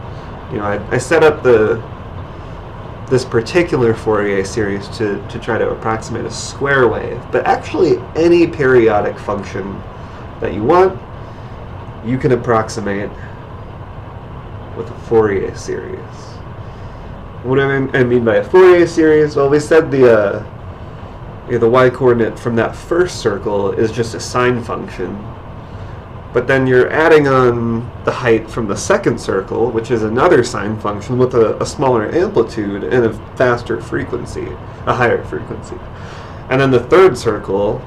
you know, I set up this particular Fourier series to try to approximate a square wave, but actually any periodic function that you want, you can approximate with a Fourier series. What do I mean by a Fourier series? Well, we said the y-coordinate from that first circle is just a sine function, but then you're adding on the height from the second circle, which is another sine function with a smaller amplitude and a faster frequency, a higher frequency. And then the third circle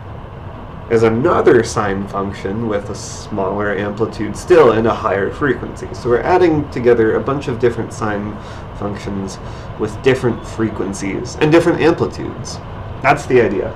is another sine function with a smaller amplitude still and a higher frequency. So we're adding together a bunch of different sine functions with different frequencies and different amplitudes. That's the idea.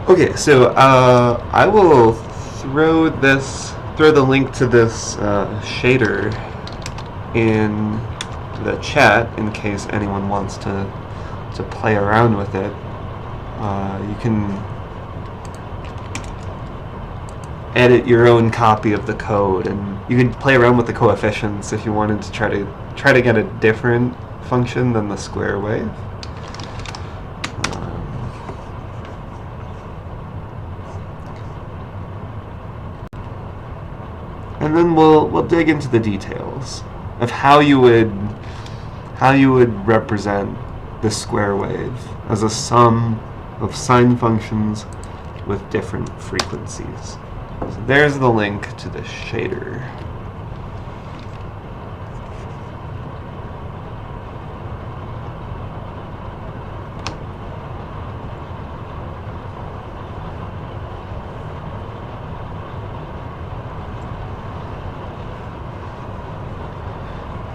Okay, so I will throw the link to this shader in the chat in case anyone wants to play around with it. You can edit your own copy of the code, and you can play around with the coefficients if you wanted to try to get a different function than the square wave. And then we'll dig into the details of how you would represent the square wave as a sum of sine functions with different frequencies. So there's the link to the shader.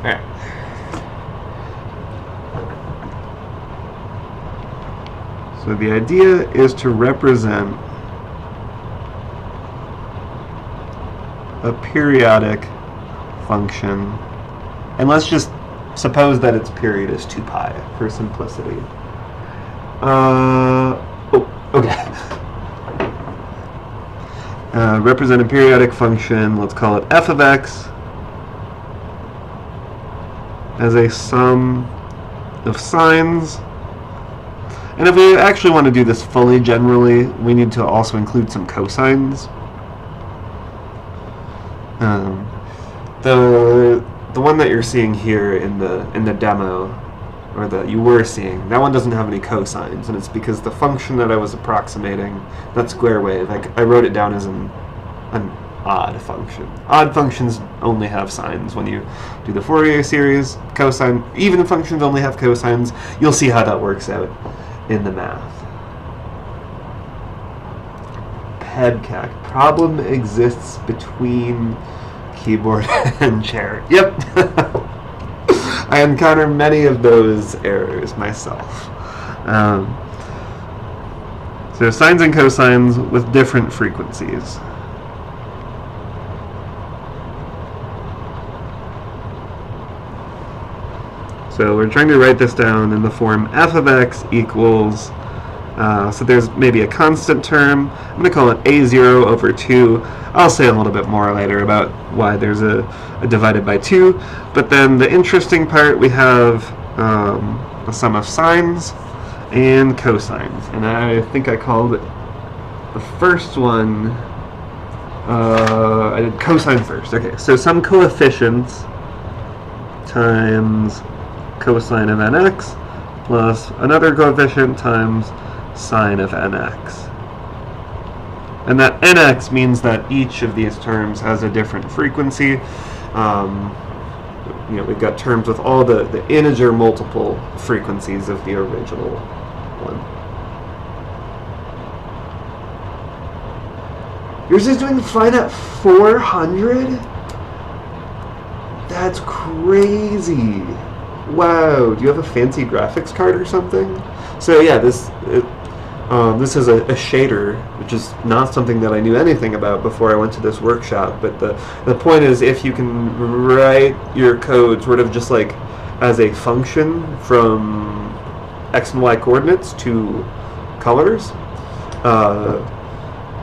Alright. So the idea is to represent a periodic function, and let's just suppose that its period is 2 pi for simplicity. Represent a periodic function, let's call it f of x, as a sum of sines. And if we actually want to do this fully generally, we need to also include some cosines. The one that you're seeing here in the demo, or that you were seeing, that one doesn't have any cosines, and it's because the function that I was approximating, that square wave, I wrote it down as an odd function. Odd functions only have sines. When you do the Fourier series, even functions only have cosines. You'll see how that works out in the math. head cack. Problem exists between keyboard and chair. Yep. I encounter many of those errors myself. So sines and cosines with different frequencies. So we're trying to write this down in the form f of x equals, so there's maybe a constant term. I'm going to call it a0 over 2. I'll say a little bit more later about why there's a divided by 2. But then the interesting part, we have the sum of sines and cosines. And I think I called it the first one, I did cosine first. Okay, so some coefficients times cosine of nx plus another coefficient times sine of nx. And that nx means that each of these terms has a different frequency. We've got terms with all the integer multiple frequencies of the original one. Yours is doing fine at 400? That's crazy. Wow, do you have a fancy graphics card or something? So yeah, this is a shader, which is not something that I knew anything about before I went to this workshop. But the point is, if you can write your code sort of just like as a function from x and y coordinates to colors,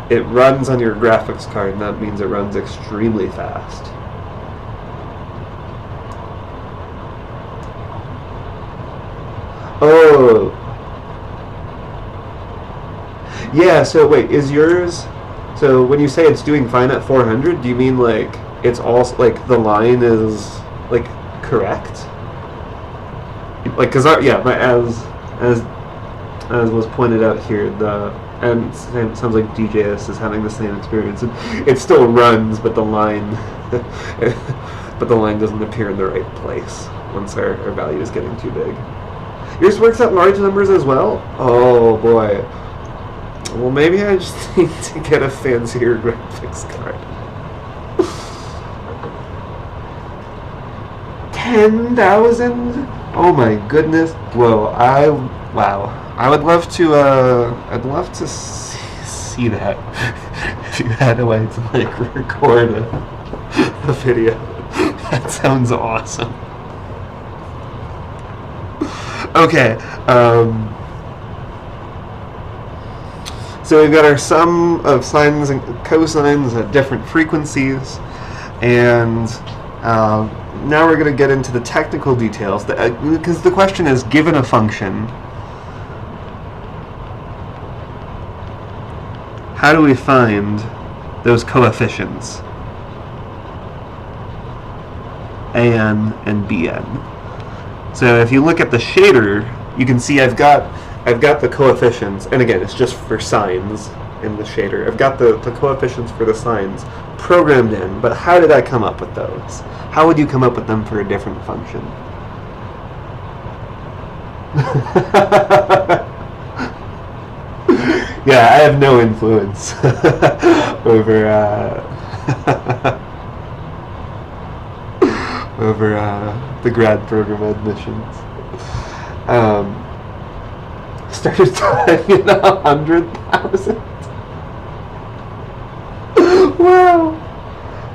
it runs on your graphics card, and that means it runs extremely fast. Oh. Yeah, so wait, is yours... So when you say it's doing fine at 400, do you mean like it's all, like the line is like correct? Like, cause as was pointed out here, and it sounds like DJS is having the same experience. It still runs, but the line doesn't appear in the right place once our value is getting too big. Yours works at large numbers as well? Oh boy. Well, maybe I just need to get a fancier graphics card. 10,000? Oh my goodness. Whoa, wow. I would love to, I'd love to see that. If you had a way to, like, record a video. That sounds awesome. Okay, so we've got our sum of sines and cosines at different frequencies, and now we're going to get into the technical details, because the question is, given a function, how do we find those coefficients, an and bn? So if you look at the shader, you can see I've got the coefficients, and again, it's just for sines in the shader. I've got the coefficients for the sines programmed in, but how did I come up with those? How would you come up with them for a different function? Yeah, I have no influence over the grad program admissions. Started typing at 100,000. Wow,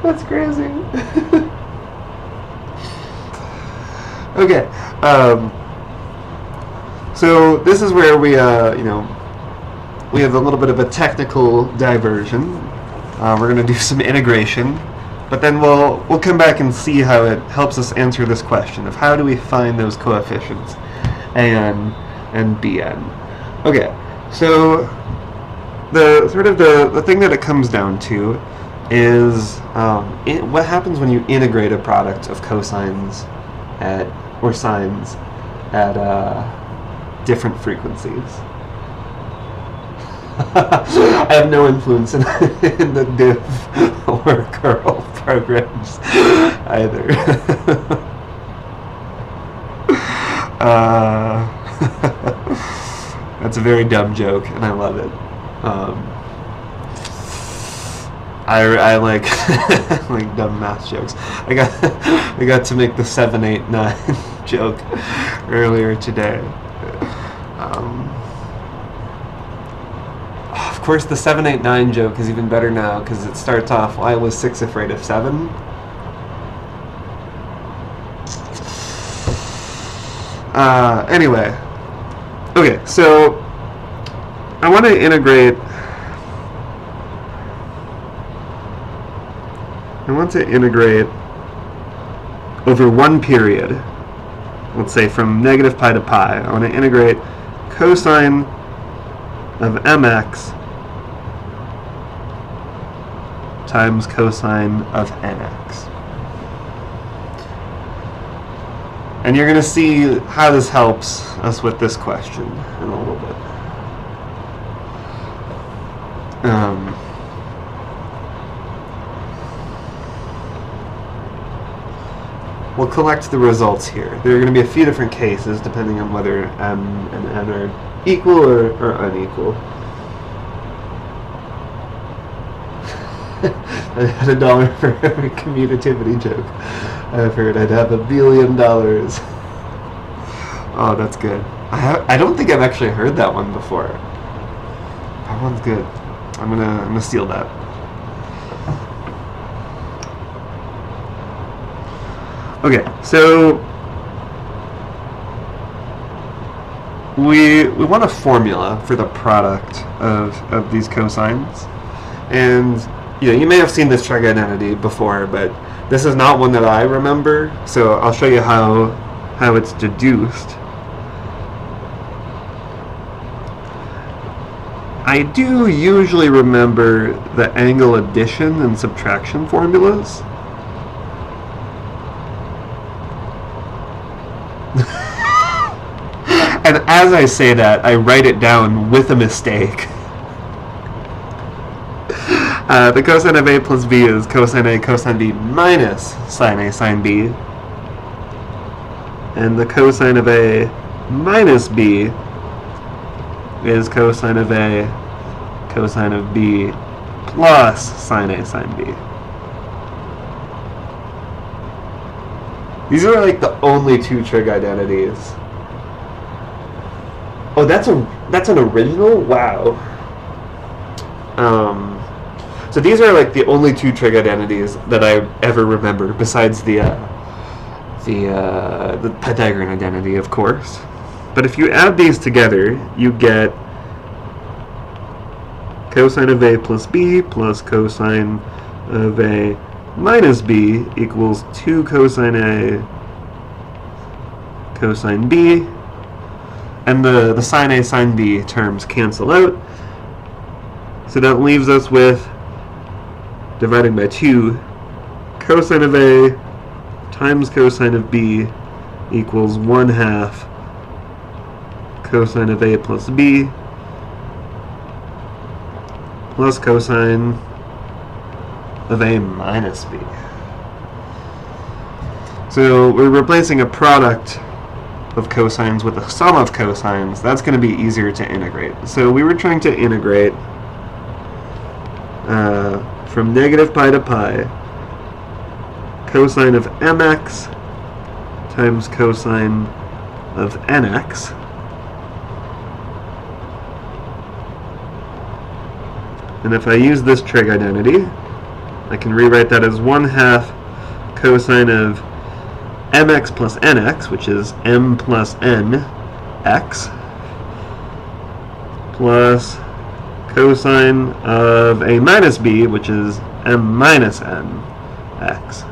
that's crazy. Okay, so this is where we we have a little bit of a technical diversion. We're going to do some integration, but then we'll come back and see how it helps us answer this question of how do we find those coefficients, an and bn. Okay, so the thing that it comes down to is what happens when you integrate a product of cosines or sines at different frequencies. I have no influence in the div or curl programs either. That's a very dumb joke, and I love it. I like like dumb math jokes. I got to make the 789 joke earlier today. Of course, the 789 joke is even better now because it starts off, "Why was 6 afraid of 7?" Anyway, okay, so I want to integrate. Over one period. Let's say from negative pi to pi. I want to integrate cosine of mx times cosine of nx. And you're going to see how this helps us with this question in a little bit. We'll collect the results here. There are going to be a few different cases depending on whether m and n are equal or unequal. I had $1 for every commutativity joke I've heard. I'd have $1 billion. Oh, that's good. I don't think I've actually heard that one before. That one's good. I'm gonna steal that. Okay, so we want a formula for the product of these cosines, and you may have seen this trig identity before, but this is not one that I remember, so I'll show you how it's deduced. I do usually remember the angle addition and subtraction formulas. And as I say that, I write it down with a mistake. The cosine of A plus B is cosine A cosine B minus sine A sine B. And the cosine of A minus B is cosine of A cosine of B plus sine A sine B. These are like the only two trig identities. Oh, that's an original? Wow. So these are like the only two trig identities that I ever remember, besides the Pythagorean identity, of course. But if you add these together, you get cosine of A plus B plus cosine of A minus B equals 2 cosine A cosine B. And the sine A sine B terms cancel out. So that leaves us with, dividing by 2, cosine of A times cosine of B equals 1/2 cosine of A plus B plus cosine of A minus B. So we're replacing a product of cosines with a sum of cosines. That's going to be easier to integrate. So we were trying to integrate from negative pi to pi cosine of mx times cosine of nx and if I use this trig identity, I can rewrite that as 1/2 cosine of mx plus nx, which is m plus n x, plus cosine of A minus B, which is m minus n x.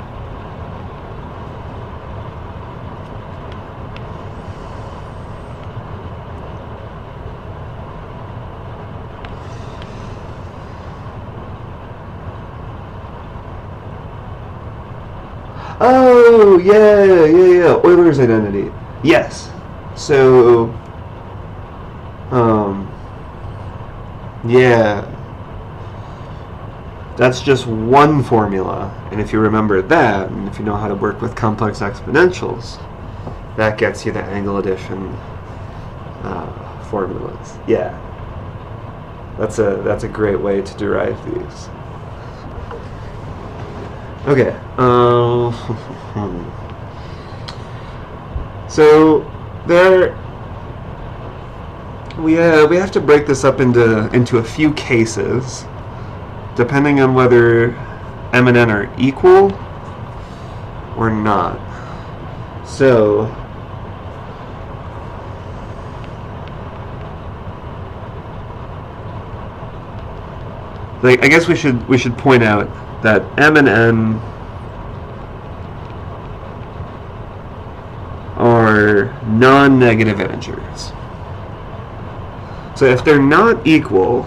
Oh, yeah. Euler's identity. Yes. So, yeah. That's just one formula. And if you remember that, and if you know how to work with complex exponentials, that gets you the angle addition formulas. Yeah. That's a great way to derive these. Okay. So there, we have to break this up into a few cases, depending on whether m and n are equal or not. So I guess we should point out that m and n are non-negative integers. So if they're not equal,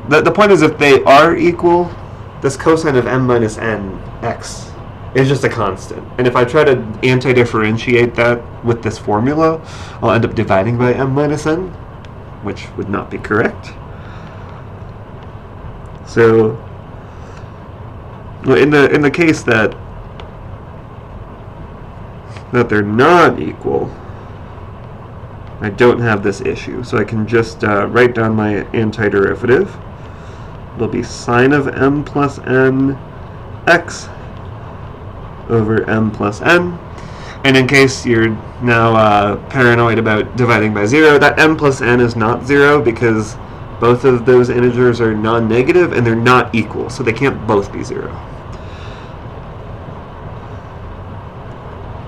the point is, if they are equal, this cosine of m minus n x is just a constant. And if I try to anti-differentiate that with this formula, I'll end up dividing by m minus n, which would not be correct. So in the case that they're not equal, I don't have this issue. So I can just write down my antiderivative. It'll be sine of m plus n x over m plus n. And in case you're now paranoid about dividing by 0, that m plus n is not 0 because both of those integers are non-negative and they're not equal, so they can't both be 0.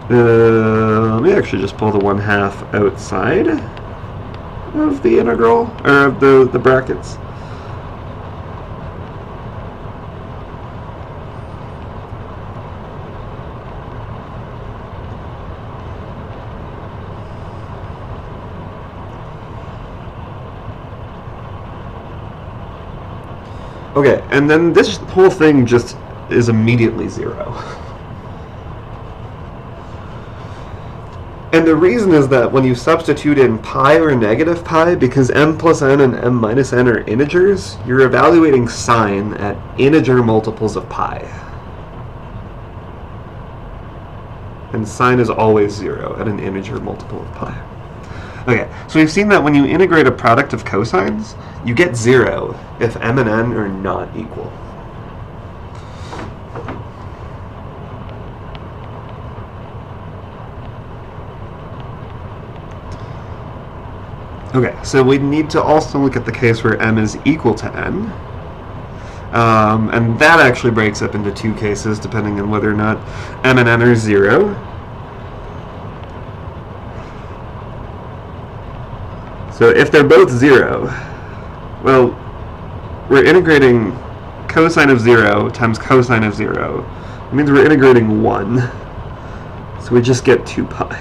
Let me actually just pull the 1/2 outside of the integral, or of the brackets. Okay, and then this whole thing just is immediately 0. And the reason is that when you substitute in pi or negative pi, because m plus n and m minus n are integers, you're evaluating sine at integer multiples of pi. And sine is always 0 at an integer multiple of pi. Okay, so we've seen that when you integrate a product of cosines, you get 0 if m and n are not equal. Okay, so we need to also look at the case where m is equal to n. And that actually breaks up into two cases depending on whether or not m and n are 0. So if they're both 0, well, we're integrating cosine of 0 times cosine of 0. It means we're integrating 1. So we just get 2 pi.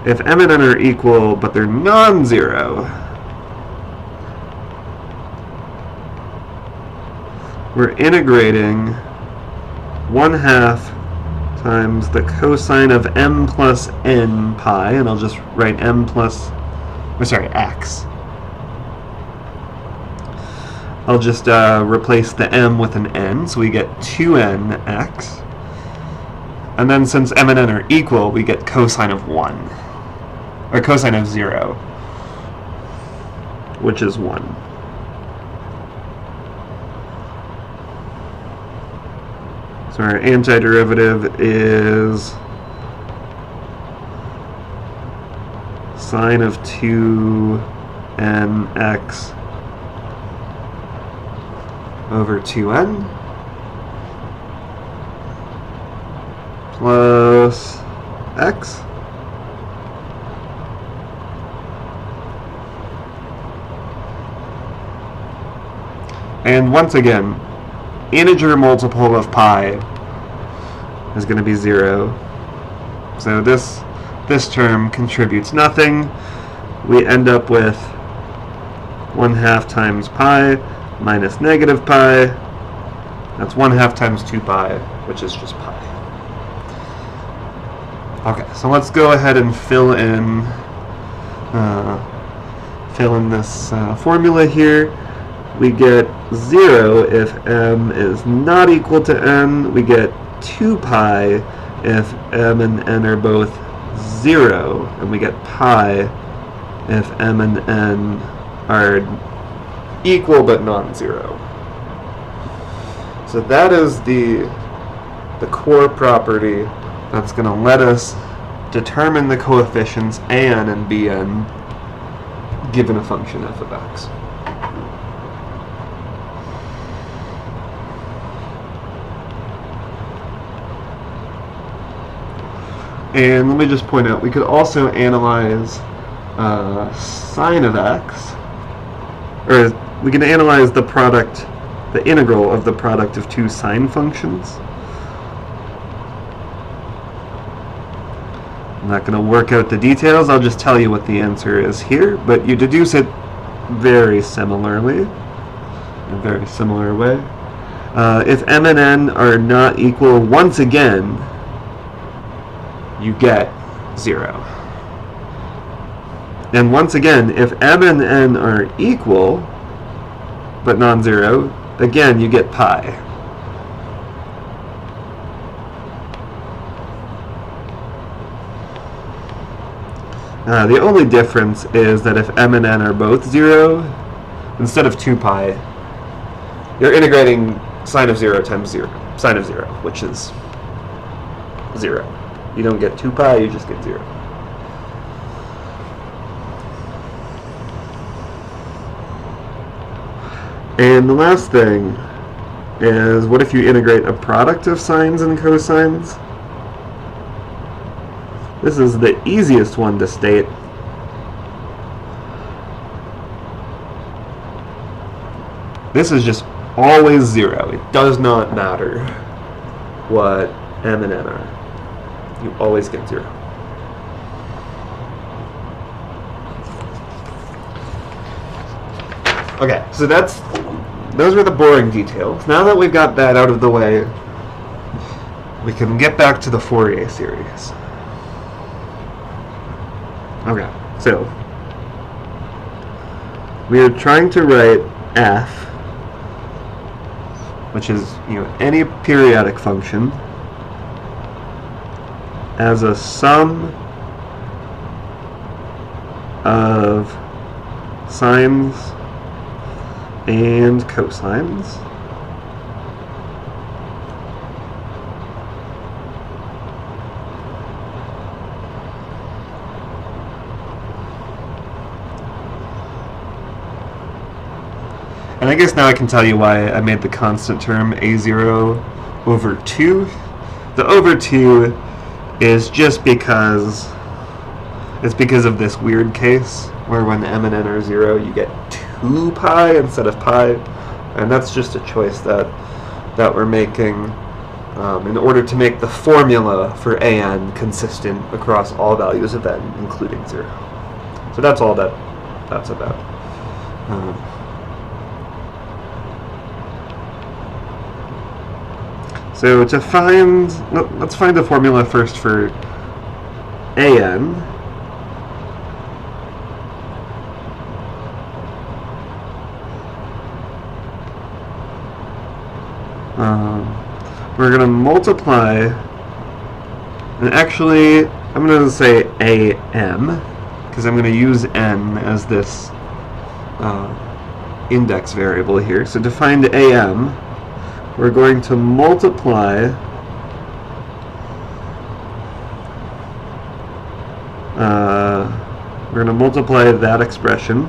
If m and n are equal, but they're non-zero, we're integrating 1/2 times the cosine of m plus n pi, and I'll just write x. I'll just replace the m with an n, so we get 2nx. And then since m and n are equal, we get cosine of 1. Or cosine of 0, which is 1. So our antiderivative is sine of 2nx over 2n plus x. And once again, integer multiple of pi is going to be 0. So this term contributes nothing. We end up with 1/2 times pi minus negative pi. That's 1/2 times 2 pi, which is just pi. Okay, so let's go ahead and fill in this formula here. We get 0 if m is not equal to n. We get 2 pi if m and n are both 0, and we get pi if m and n are equal but non-zero. So that is the core property that's going to let us determine the coefficients an and bn given a function f of x. And let me just point out, we could also analyze sine of x, or we can analyze the product, the integral of the product of two sine functions. I'm not going to work out the details, I'll just tell you what the answer is here, but you deduce it very similarly, in a very similar way. If m and n are not equal, once again, you get 0. And once again, if m and n are equal, but non-zero, again, you get pi. The only difference is that if m and n are both 0, instead of 2 pi, you're integrating sine of 0 times 0, sine of 0, which is 0. You don't get 2 pi, you just get 0. And the last thing is, what if you integrate a product of sines and cosines? This is the easiest one to state. This is just always 0. It does not matter what m and n are. You always get 0. Okay, so those were the boring details. Now that we've got that out of the way, we can get back to the Fourier series. Okay, so we are trying to write f, which is, any periodic function, as a sum of sines and cosines. And I guess now I can tell you why I made the constant term a0 over 2. The over 2 is just because it's because of this weird case where when m and n are 0, you get 2 pi instead of pi, and that's just a choice that we're making in order to make the formula for an consistent across all values of n, including 0. So that's all that's about. So to find, let's find the formula first for an. We're going to multiply, and actually I'm going to say am, because I'm going to use n as this index variable here. So to find am, we're going to multiply that expression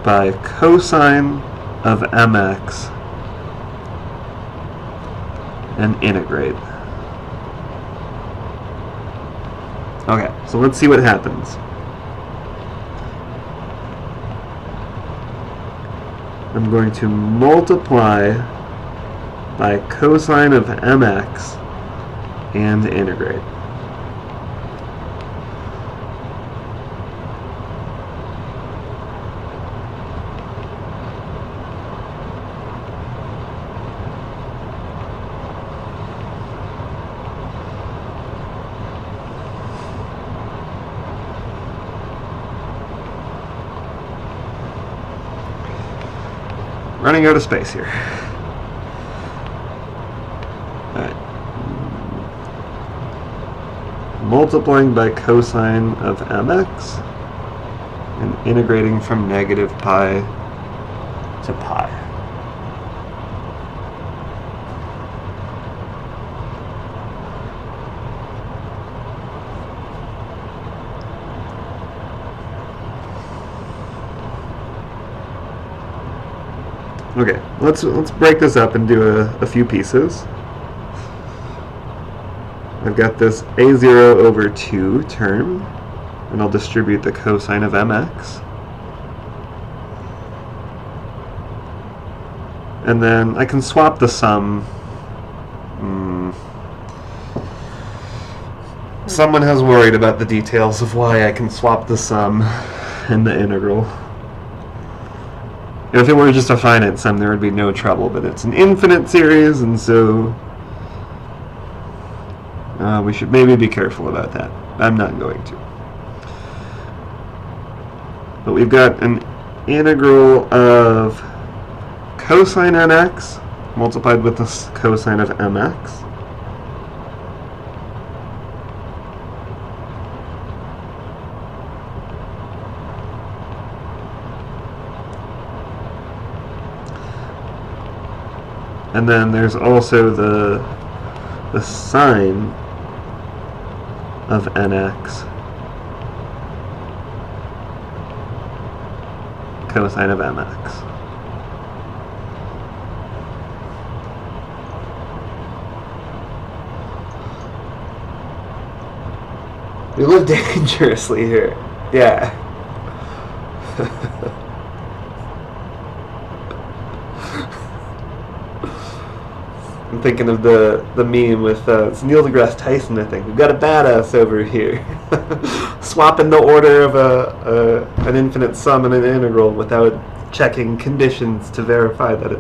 by cosine of mx and integrate. Okay, so let's see what happens. I'm going to multiply by cosine of mx and integrate. Running out of space here. Alright. multiplying by cosine of mx and integrating from negative pi to pi. Okay, let's break this up and do a few pieces. I've got this a0 over 2 term, and I'll distribute the cosine of mx. And then I can swap the sum. Someone has worried about the details of why I can swap the sum and the integral. If it were just a finite sum, there would be no trouble, but it's an infinite series, and so we should maybe be careful about that. I'm not going to. But we've got an integral of cosine nx multiplied with the cosine of mx. And then there's also the sine of nx cosine of mx. We live dangerously here. Yeah. I'm thinking of the meme with it's Neil deGrasse Tyson, I think. We've got a badass over here. Swapping the order of an infinite sum and an integral without checking conditions to verify that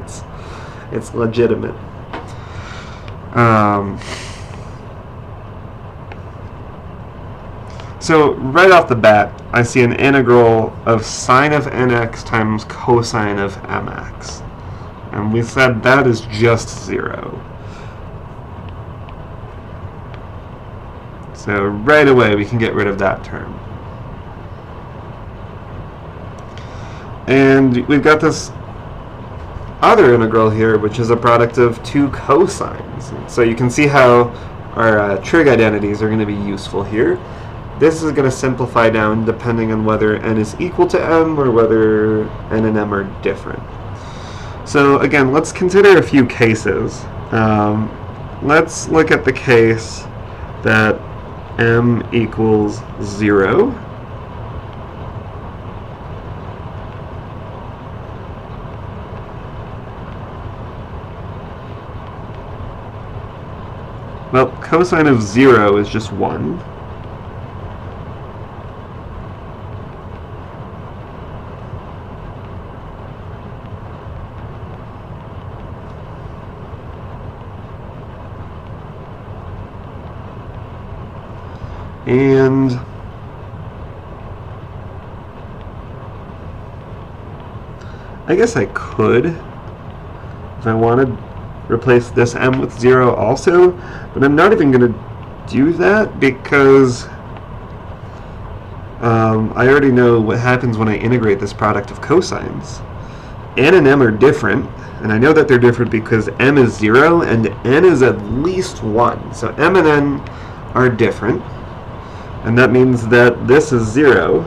it's legitimate. So right off the bat, I see an integral of sine of nx times cosine of mx. And we said that is just 0. So right away we can get rid of that term. And we've got this other integral here, which is a product of two cosines. So you can see how our trig identities are going to be useful here. This is going to simplify down depending on whether n is equal to m or whether n and m are different. So again, let's consider a few cases. Let's look at the case that m equals 0. Well, cosine of 0 is just 1. And I guess I could, if I wanted, replace this m with 0 also, but I'm not even going to do that because I already know what happens when I integrate this product of cosines. N and m are different, and I know that they're different because m is 0 and n is at least 1. So m and n are different. And that means that this is 0.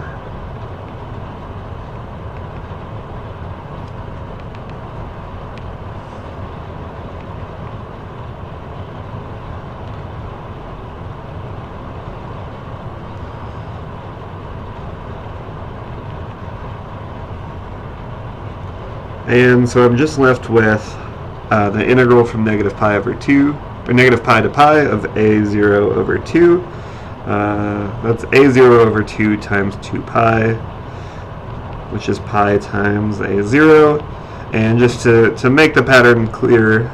And so I'm just left with the integral from negative pi over 2, or negative pi to pi of a0 over 2. That's a0 over 2 times 2 pi, which is pi times a0. And just to make the pattern clear,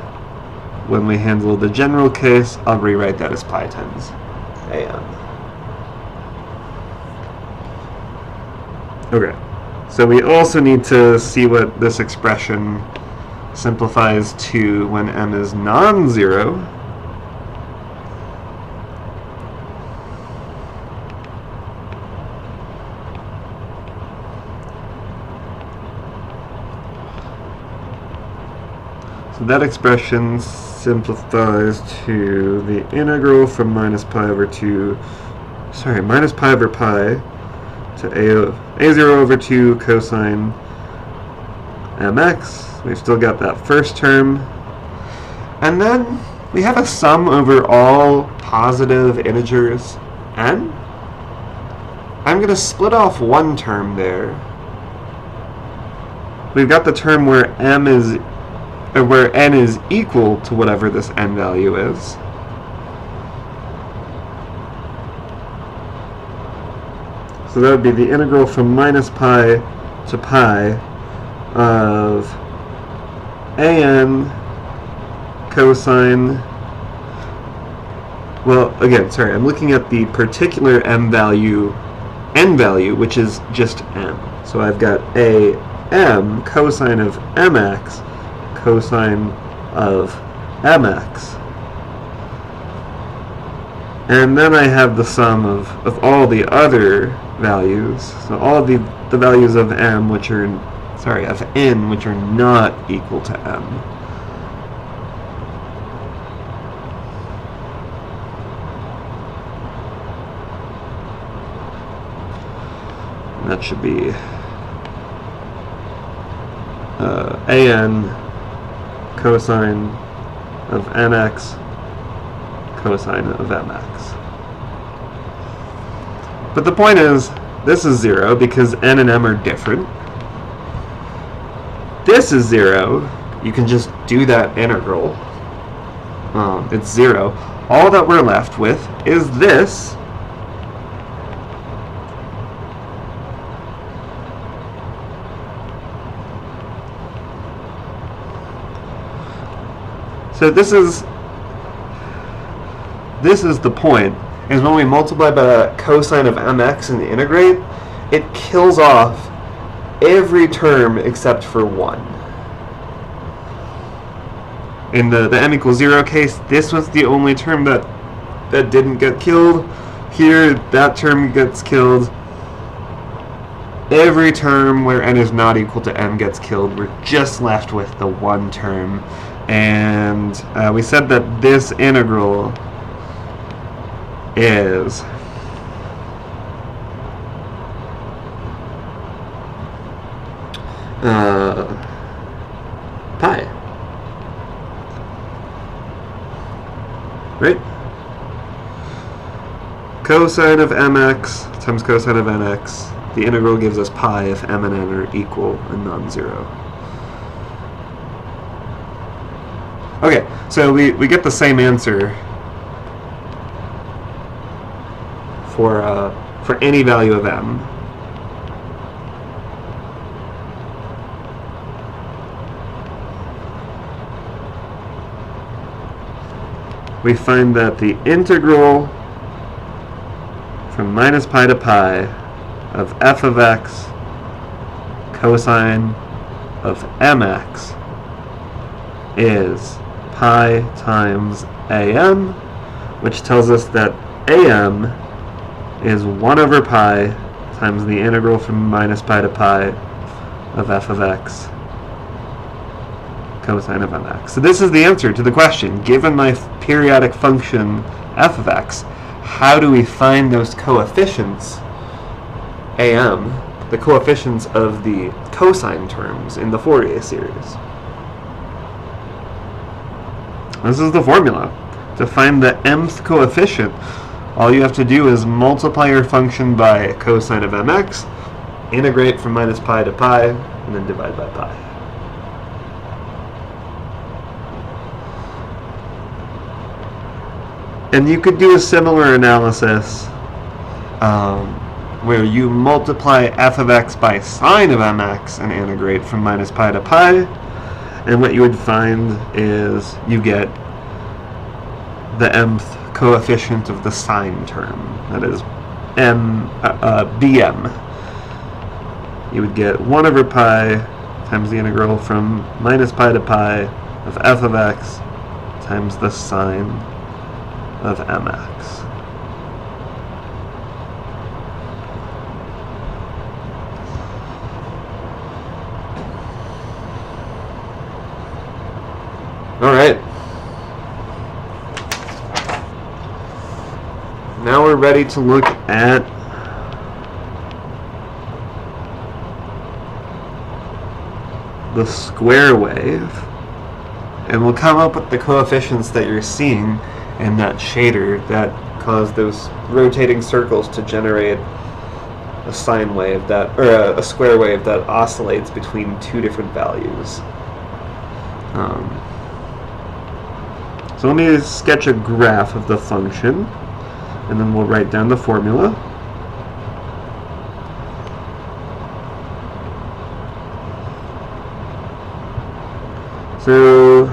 when we handle the general case, I'll rewrite that as pi times am. Okay, so we also need to see what this expression simplifies to when m is non-zero. So that expression simplifies to the integral from minus pi over 2, minus pi over pi to a0 over 2 cosine mx. We've still got that first term. And then we have a sum over all positive integers n. I'm going to split off one term there. We've got the term where where n is equal to whatever this n value is. So that would be the integral from minus pi to pi of an cosine. Well, again, sorry, I'm looking at the particular n value, which is just m. So I've got a m cosine of mx cosine of mx. And then I have the sum of all the other values. So all of the values of m which are of n which are not equal to m. And that should be an cosine of nx cosine of mx. But the point is, this is 0 because n and m are different. This is 0. You can just do that integral. It's 0. All that we're left with is this. So this is the point, is when we multiply by the cosine of mx and integrate, it kills off every term except for one. In the m equals 0 case, this was the only term that didn't get killed. Here, that term gets killed. Every term where n is not equal to m gets killed. We're just left with the one term. And we said that this integral is pi, right? Cosine of mx times cosine of nx. The integral gives us pi if m and n are equal and non-zero. Okay, so we get the same answer for any value of m. We find that the integral from minus pi to pi of f of x cosine of mx is pi times am, which tells us that am is 1 over pi times the integral from minus pi to pi of f of x cosine of mx. So this is the answer to the question. Given my periodic function f of x, how do we find those coefficients am, the coefficients of the cosine terms in the Fourier series? This is the formula. To find the mth coefficient, all you have to do is multiply your function by cosine of mx, integrate from minus pi to pi, and then divide by pi. And you could do a similar analysis where you multiply f of x by sine of mx and integrate from minus pi to pi. And what you would find is you get the mth coefficient of the sine term, that is bm. You would get 1 over pi times the integral from minus pi to pi of f of x times the sine of mx. now we're ready to look at the square wave, and we'll come up with the coefficients that you're seeing in that shader that cause those rotating circles to generate a sine wave that, or a square wave that oscillates between two different values. So let me sketch a graph of the function, and then we'll write down the formula. So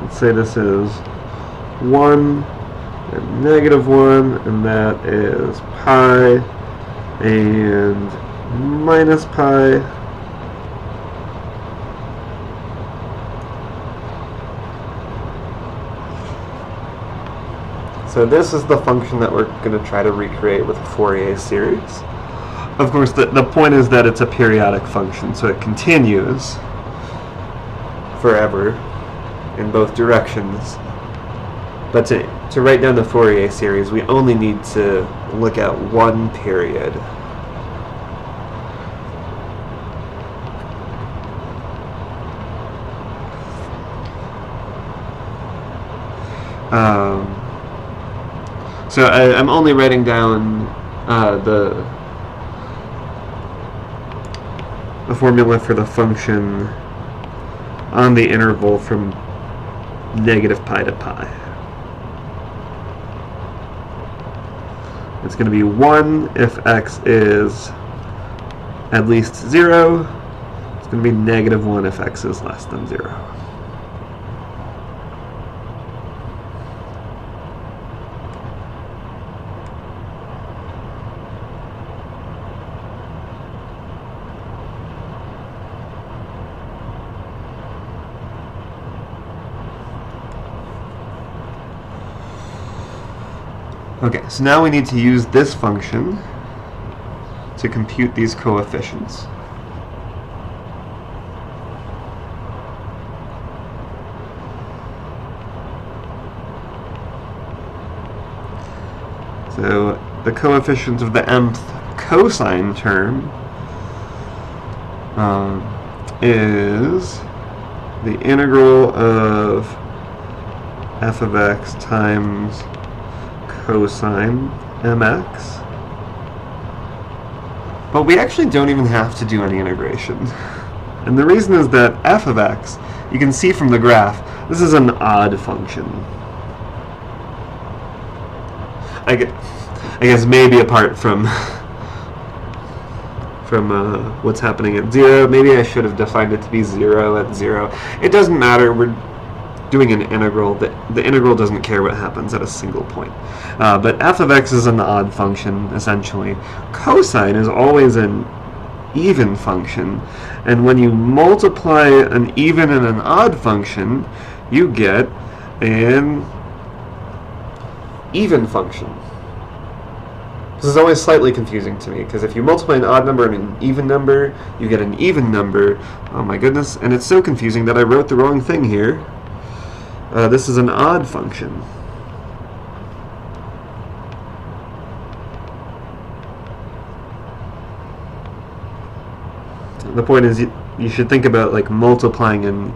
let's say this is 1 and negative 1, and that is pi and minus pi. So this is the function that we're going to try to recreate with a Fourier series. Of course, the point is that it's a periodic function, so it continues forever in both directions. But to write down the Fourier series, we only need to look at one period. So I'm only writing down the formula for the function on the interval from negative pi to pi. It's going to be 1 if x is at least 0. It's going to be negative 1 if x is less than 0. Okay, so now we need to use this function to compute these coefficients. So the coefficient of the mth cosine term is the integral of f of x times cosine mx. But we actually don't even have to do any integration. And the reason is that f of x, you can see from the graph, this is an odd function. I guess maybe apart from what's happening at 0. Maybe I should have defined it to be 0 at 0. It doesn't matter. We're doing an integral. The integral doesn't care what happens at a single point. But f of x is an odd function, essentially. Cosine is always an even function. And when you multiply an even and an odd function, you get an even function. This is always slightly confusing to me, because if you multiply an odd number and an even number, you get an even number. Oh my goodness, and it's so confusing that I wrote the wrong thing here. This is an odd function. The point is, you should think about like multiplying an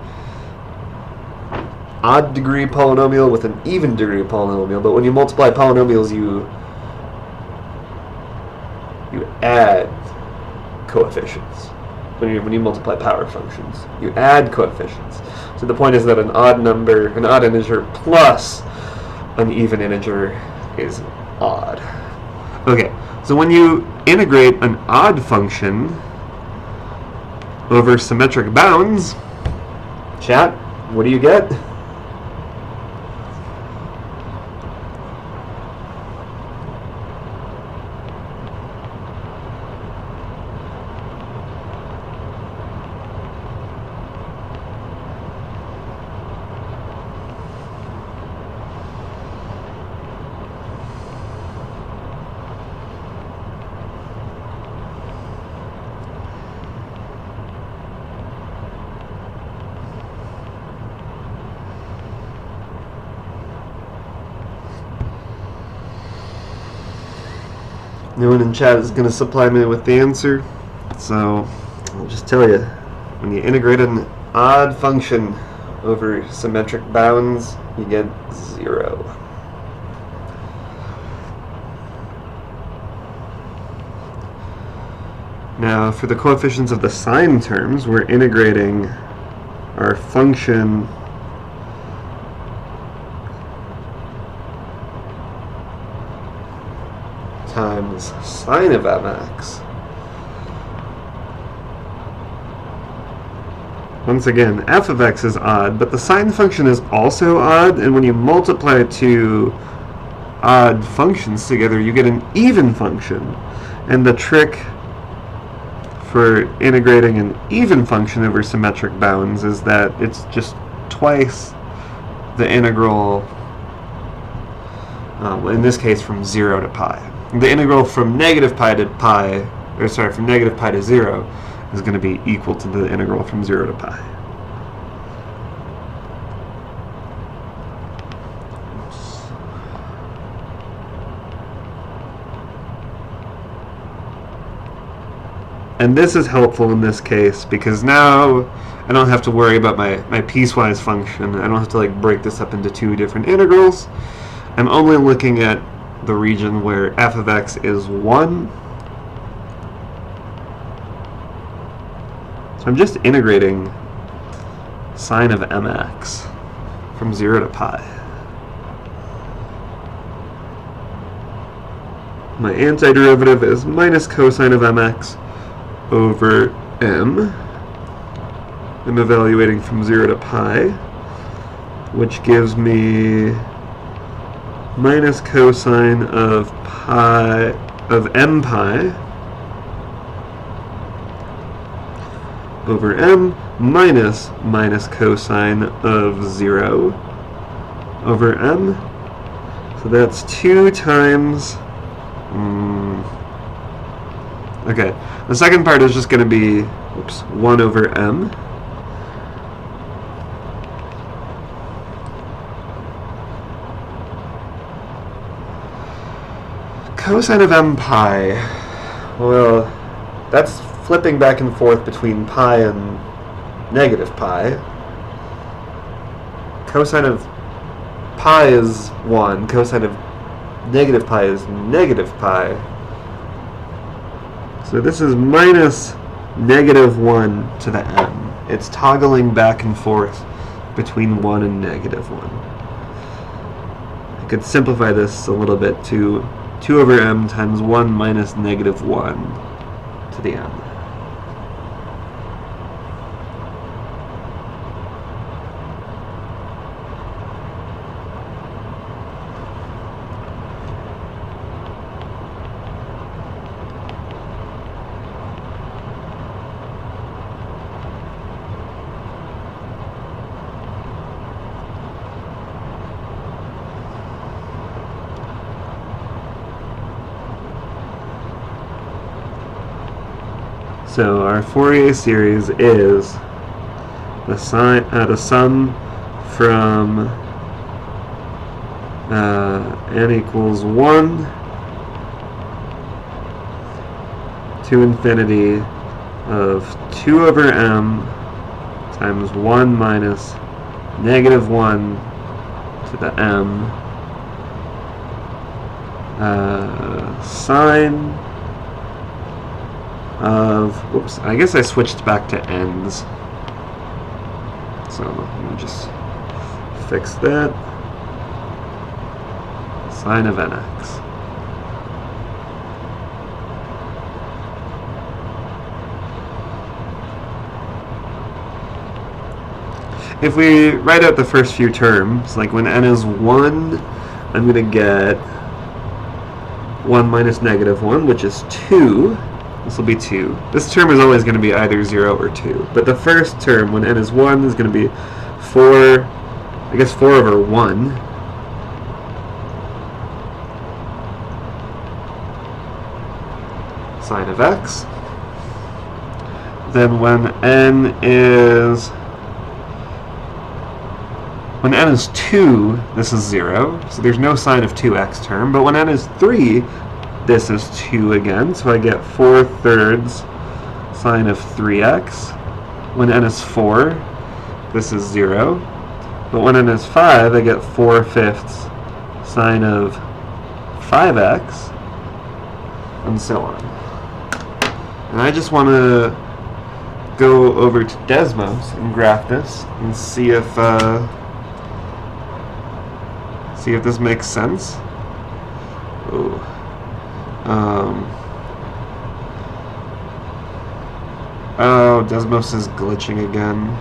odd degree polynomial with an even degree polynomial, but when you multiply polynomials, you add coefficients. When you multiply power functions, you add coefficients. So the point is that an odd number, an odd integer plus an even integer is odd. Okay, so when you integrate an odd function over symmetric bounds, chat, what do you get? No one in chat is going to supply me with the answer, so I'll just tell you. When you integrate an odd function over symmetric bounds, you get 0. Now, for the coefficients of the sine terms, we're integrating our function times sine of mx. Once again, f of x is odd, but the sine function is also odd, and when you multiply two odd functions together, you get an even function. And the trick for integrating an even function over symmetric bounds is that it's just twice the integral, in this case from 0 to pi. The integral from negative pi to pi, from negative pi to 0 is going to be equal to the integral from 0 to pi. And this is helpful in this case because now I don't have to worry about my piecewise function. I don't have to break this up into two different integrals. I'm only looking at the region where f of x is 1. So I'm just integrating sine of mx from 0 to pi. My antiderivative is minus cosine of mx over m. I'm evaluating from 0 to pi, which gives me minus cosine of m pi over m minus cosine of 0 over m. So that's 2 times... okay, the second part is just going to be 1 over m. Cosine of m pi, well, that's flipping back and forth between pi and negative pi. Cosine of pi is 1, cosine of negative pi is negative pi. So this is minus negative 1 to the m. It's toggling back and forth between 1 and negative 1. I could simplify this a little bit to 2 over m times 1 minus negative 1 to the m. So our Fourier series is the sum from n equals 1 to infinity of 2 over m times 1 minus negative 1 to the m sine of, whoops, I guess I switched back to n's. So let me just fix that. Sine of nx. If we write out the first few terms, like when n is 1, I'm going to get 1 minus negative 1, which is 2. This will be 2. This term is always going to be either 0 or 2. But the first term, when n is 1, is going to be 4, I guess 4 over 1. Sine of x. Then when n is 2, this is 0. So there's no sine of 2x term. But when n is 3, this is 2 again, so I get 4/3 sine of 3x. When n is 4, this is 0. But when n is 5, I get 4/5 sine of 5x, and so on. And I just want to go over to Desmos and graph this and see if this makes sense. Oh. Oh, Desmos is glitching again.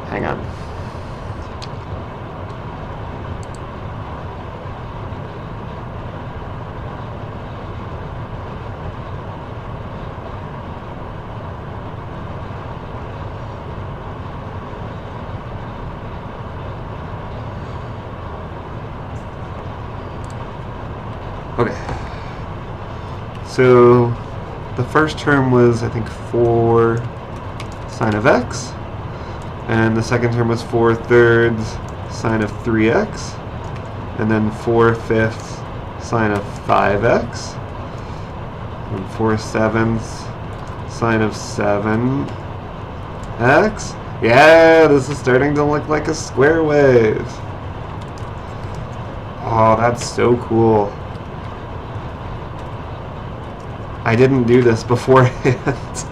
Hang on. Okay. So the first term was, I think, 4 sine of x, and the second term was 4/3 sine of 3x, and then 4/5 sine of 5x, and 4/7 sine of 7x. Yeah, this is starting to look like a square wave. Oh, that's so cool. I didn't do this beforehand,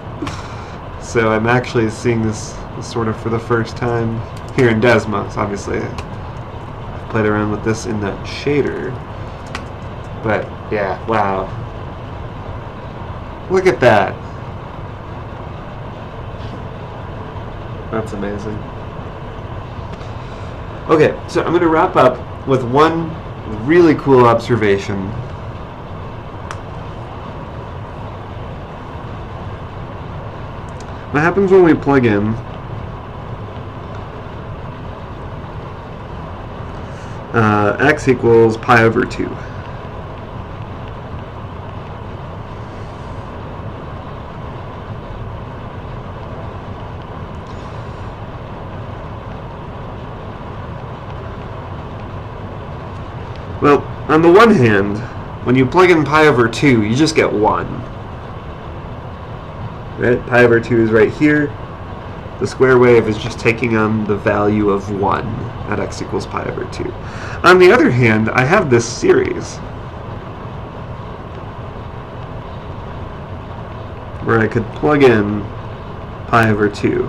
so I'm actually seeing this sort of for the first time here in Desmos. Obviously, I've played around with this in the shader, but yeah, wow. Look at that. That's amazing. Okay, so I'm going to wrap up with one really cool observation. What happens when we plug in x equals pi over 2? Well, on the one hand, when you plug in pi over 2, you just get 1. Right? Pi over 2 is right here. The square wave is just taking on the value of 1 at x equals pi over 2. On the other hand, I have this series where I could plug in pi over 2.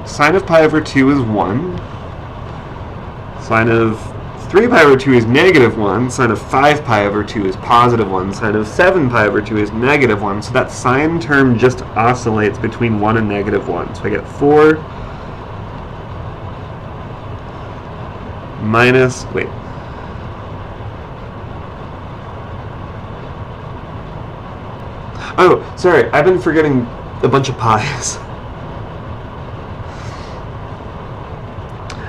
Sine of pi over 2 is 1. Sine of 3 pi over 2 is negative 1. Sine of 5 pi over 2 is positive 1. Sine of 7 pi over 2 is negative 1. So that sine term just oscillates between 1 and negative 1. So I get 4 minus, wait. Oh, sorry, I've been forgetting a bunch of pi's.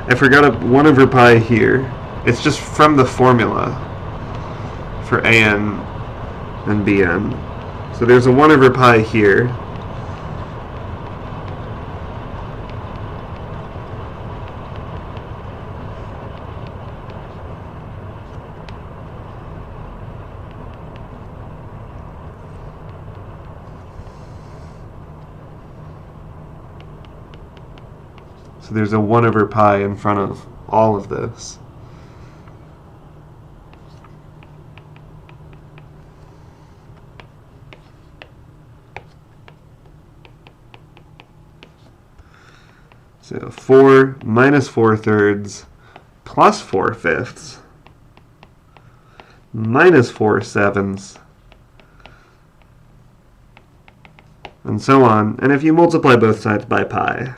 I forgot a 1 over pi here. It's just from the formula for an and bn. So there's a 1 over pi here. So there's a 1 over pi in front of all of this. So 4 minus 4/3 plus 4/5 minus 4/7 and so on. And if you multiply both sides by pi,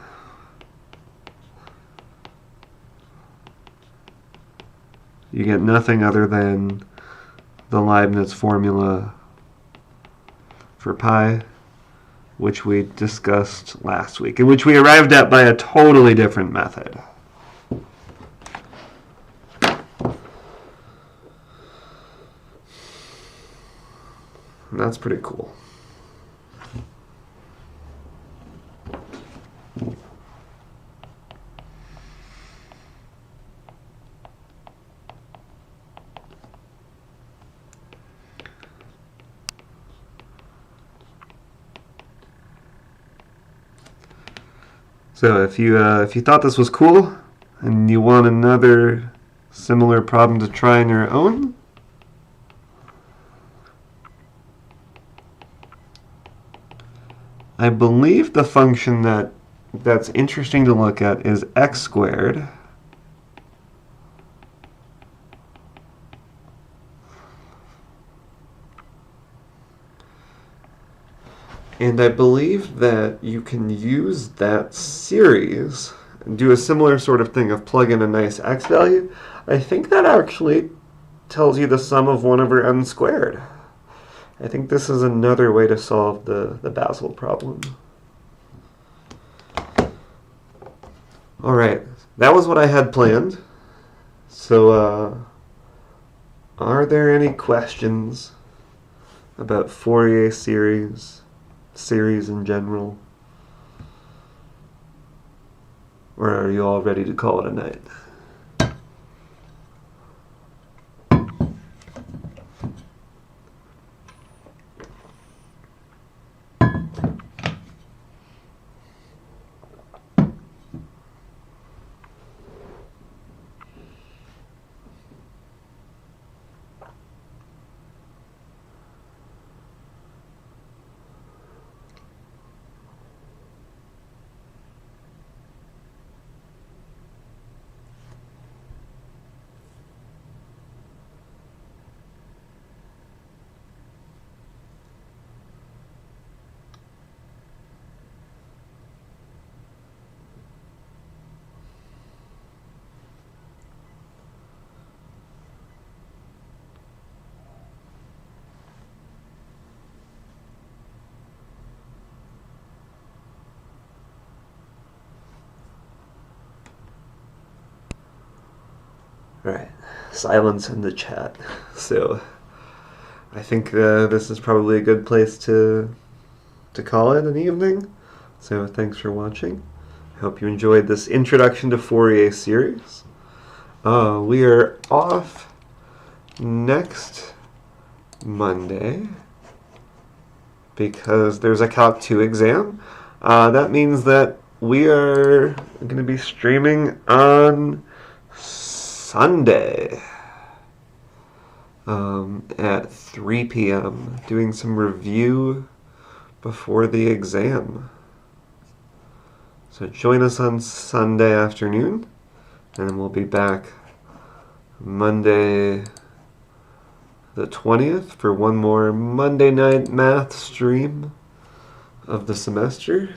you get nothing other than the Leibniz formula for pi, which we discussed last week, in which we arrived at by a totally different method. And that's pretty cool. So if you thought this was cool and you want another similar problem to try on your own, I believe the function that's interesting to look at is x squared and I believe that you can use that series and do a similar sort of thing of plug in a nice x value. I think that actually tells you the sum of 1 over n squared. I think this is another way to solve the Basel problem. All right, that was what I had planned. So, are there any questions about Fourier series in general? Or are you all ready to call it a night? Alright, silence in the chat. So, I think this is probably a good place to call it an evening. So, thanks for watching. I hope you enjoyed this introduction to Fourier series. We are off next Monday because there's a Calc 2 exam. That means that we are going to be streaming on Sunday at 3 p.m. doing some review before the exam. So join us on Sunday afternoon, and then we'll be back Monday the 20th for one more Monday night math stream of the semester.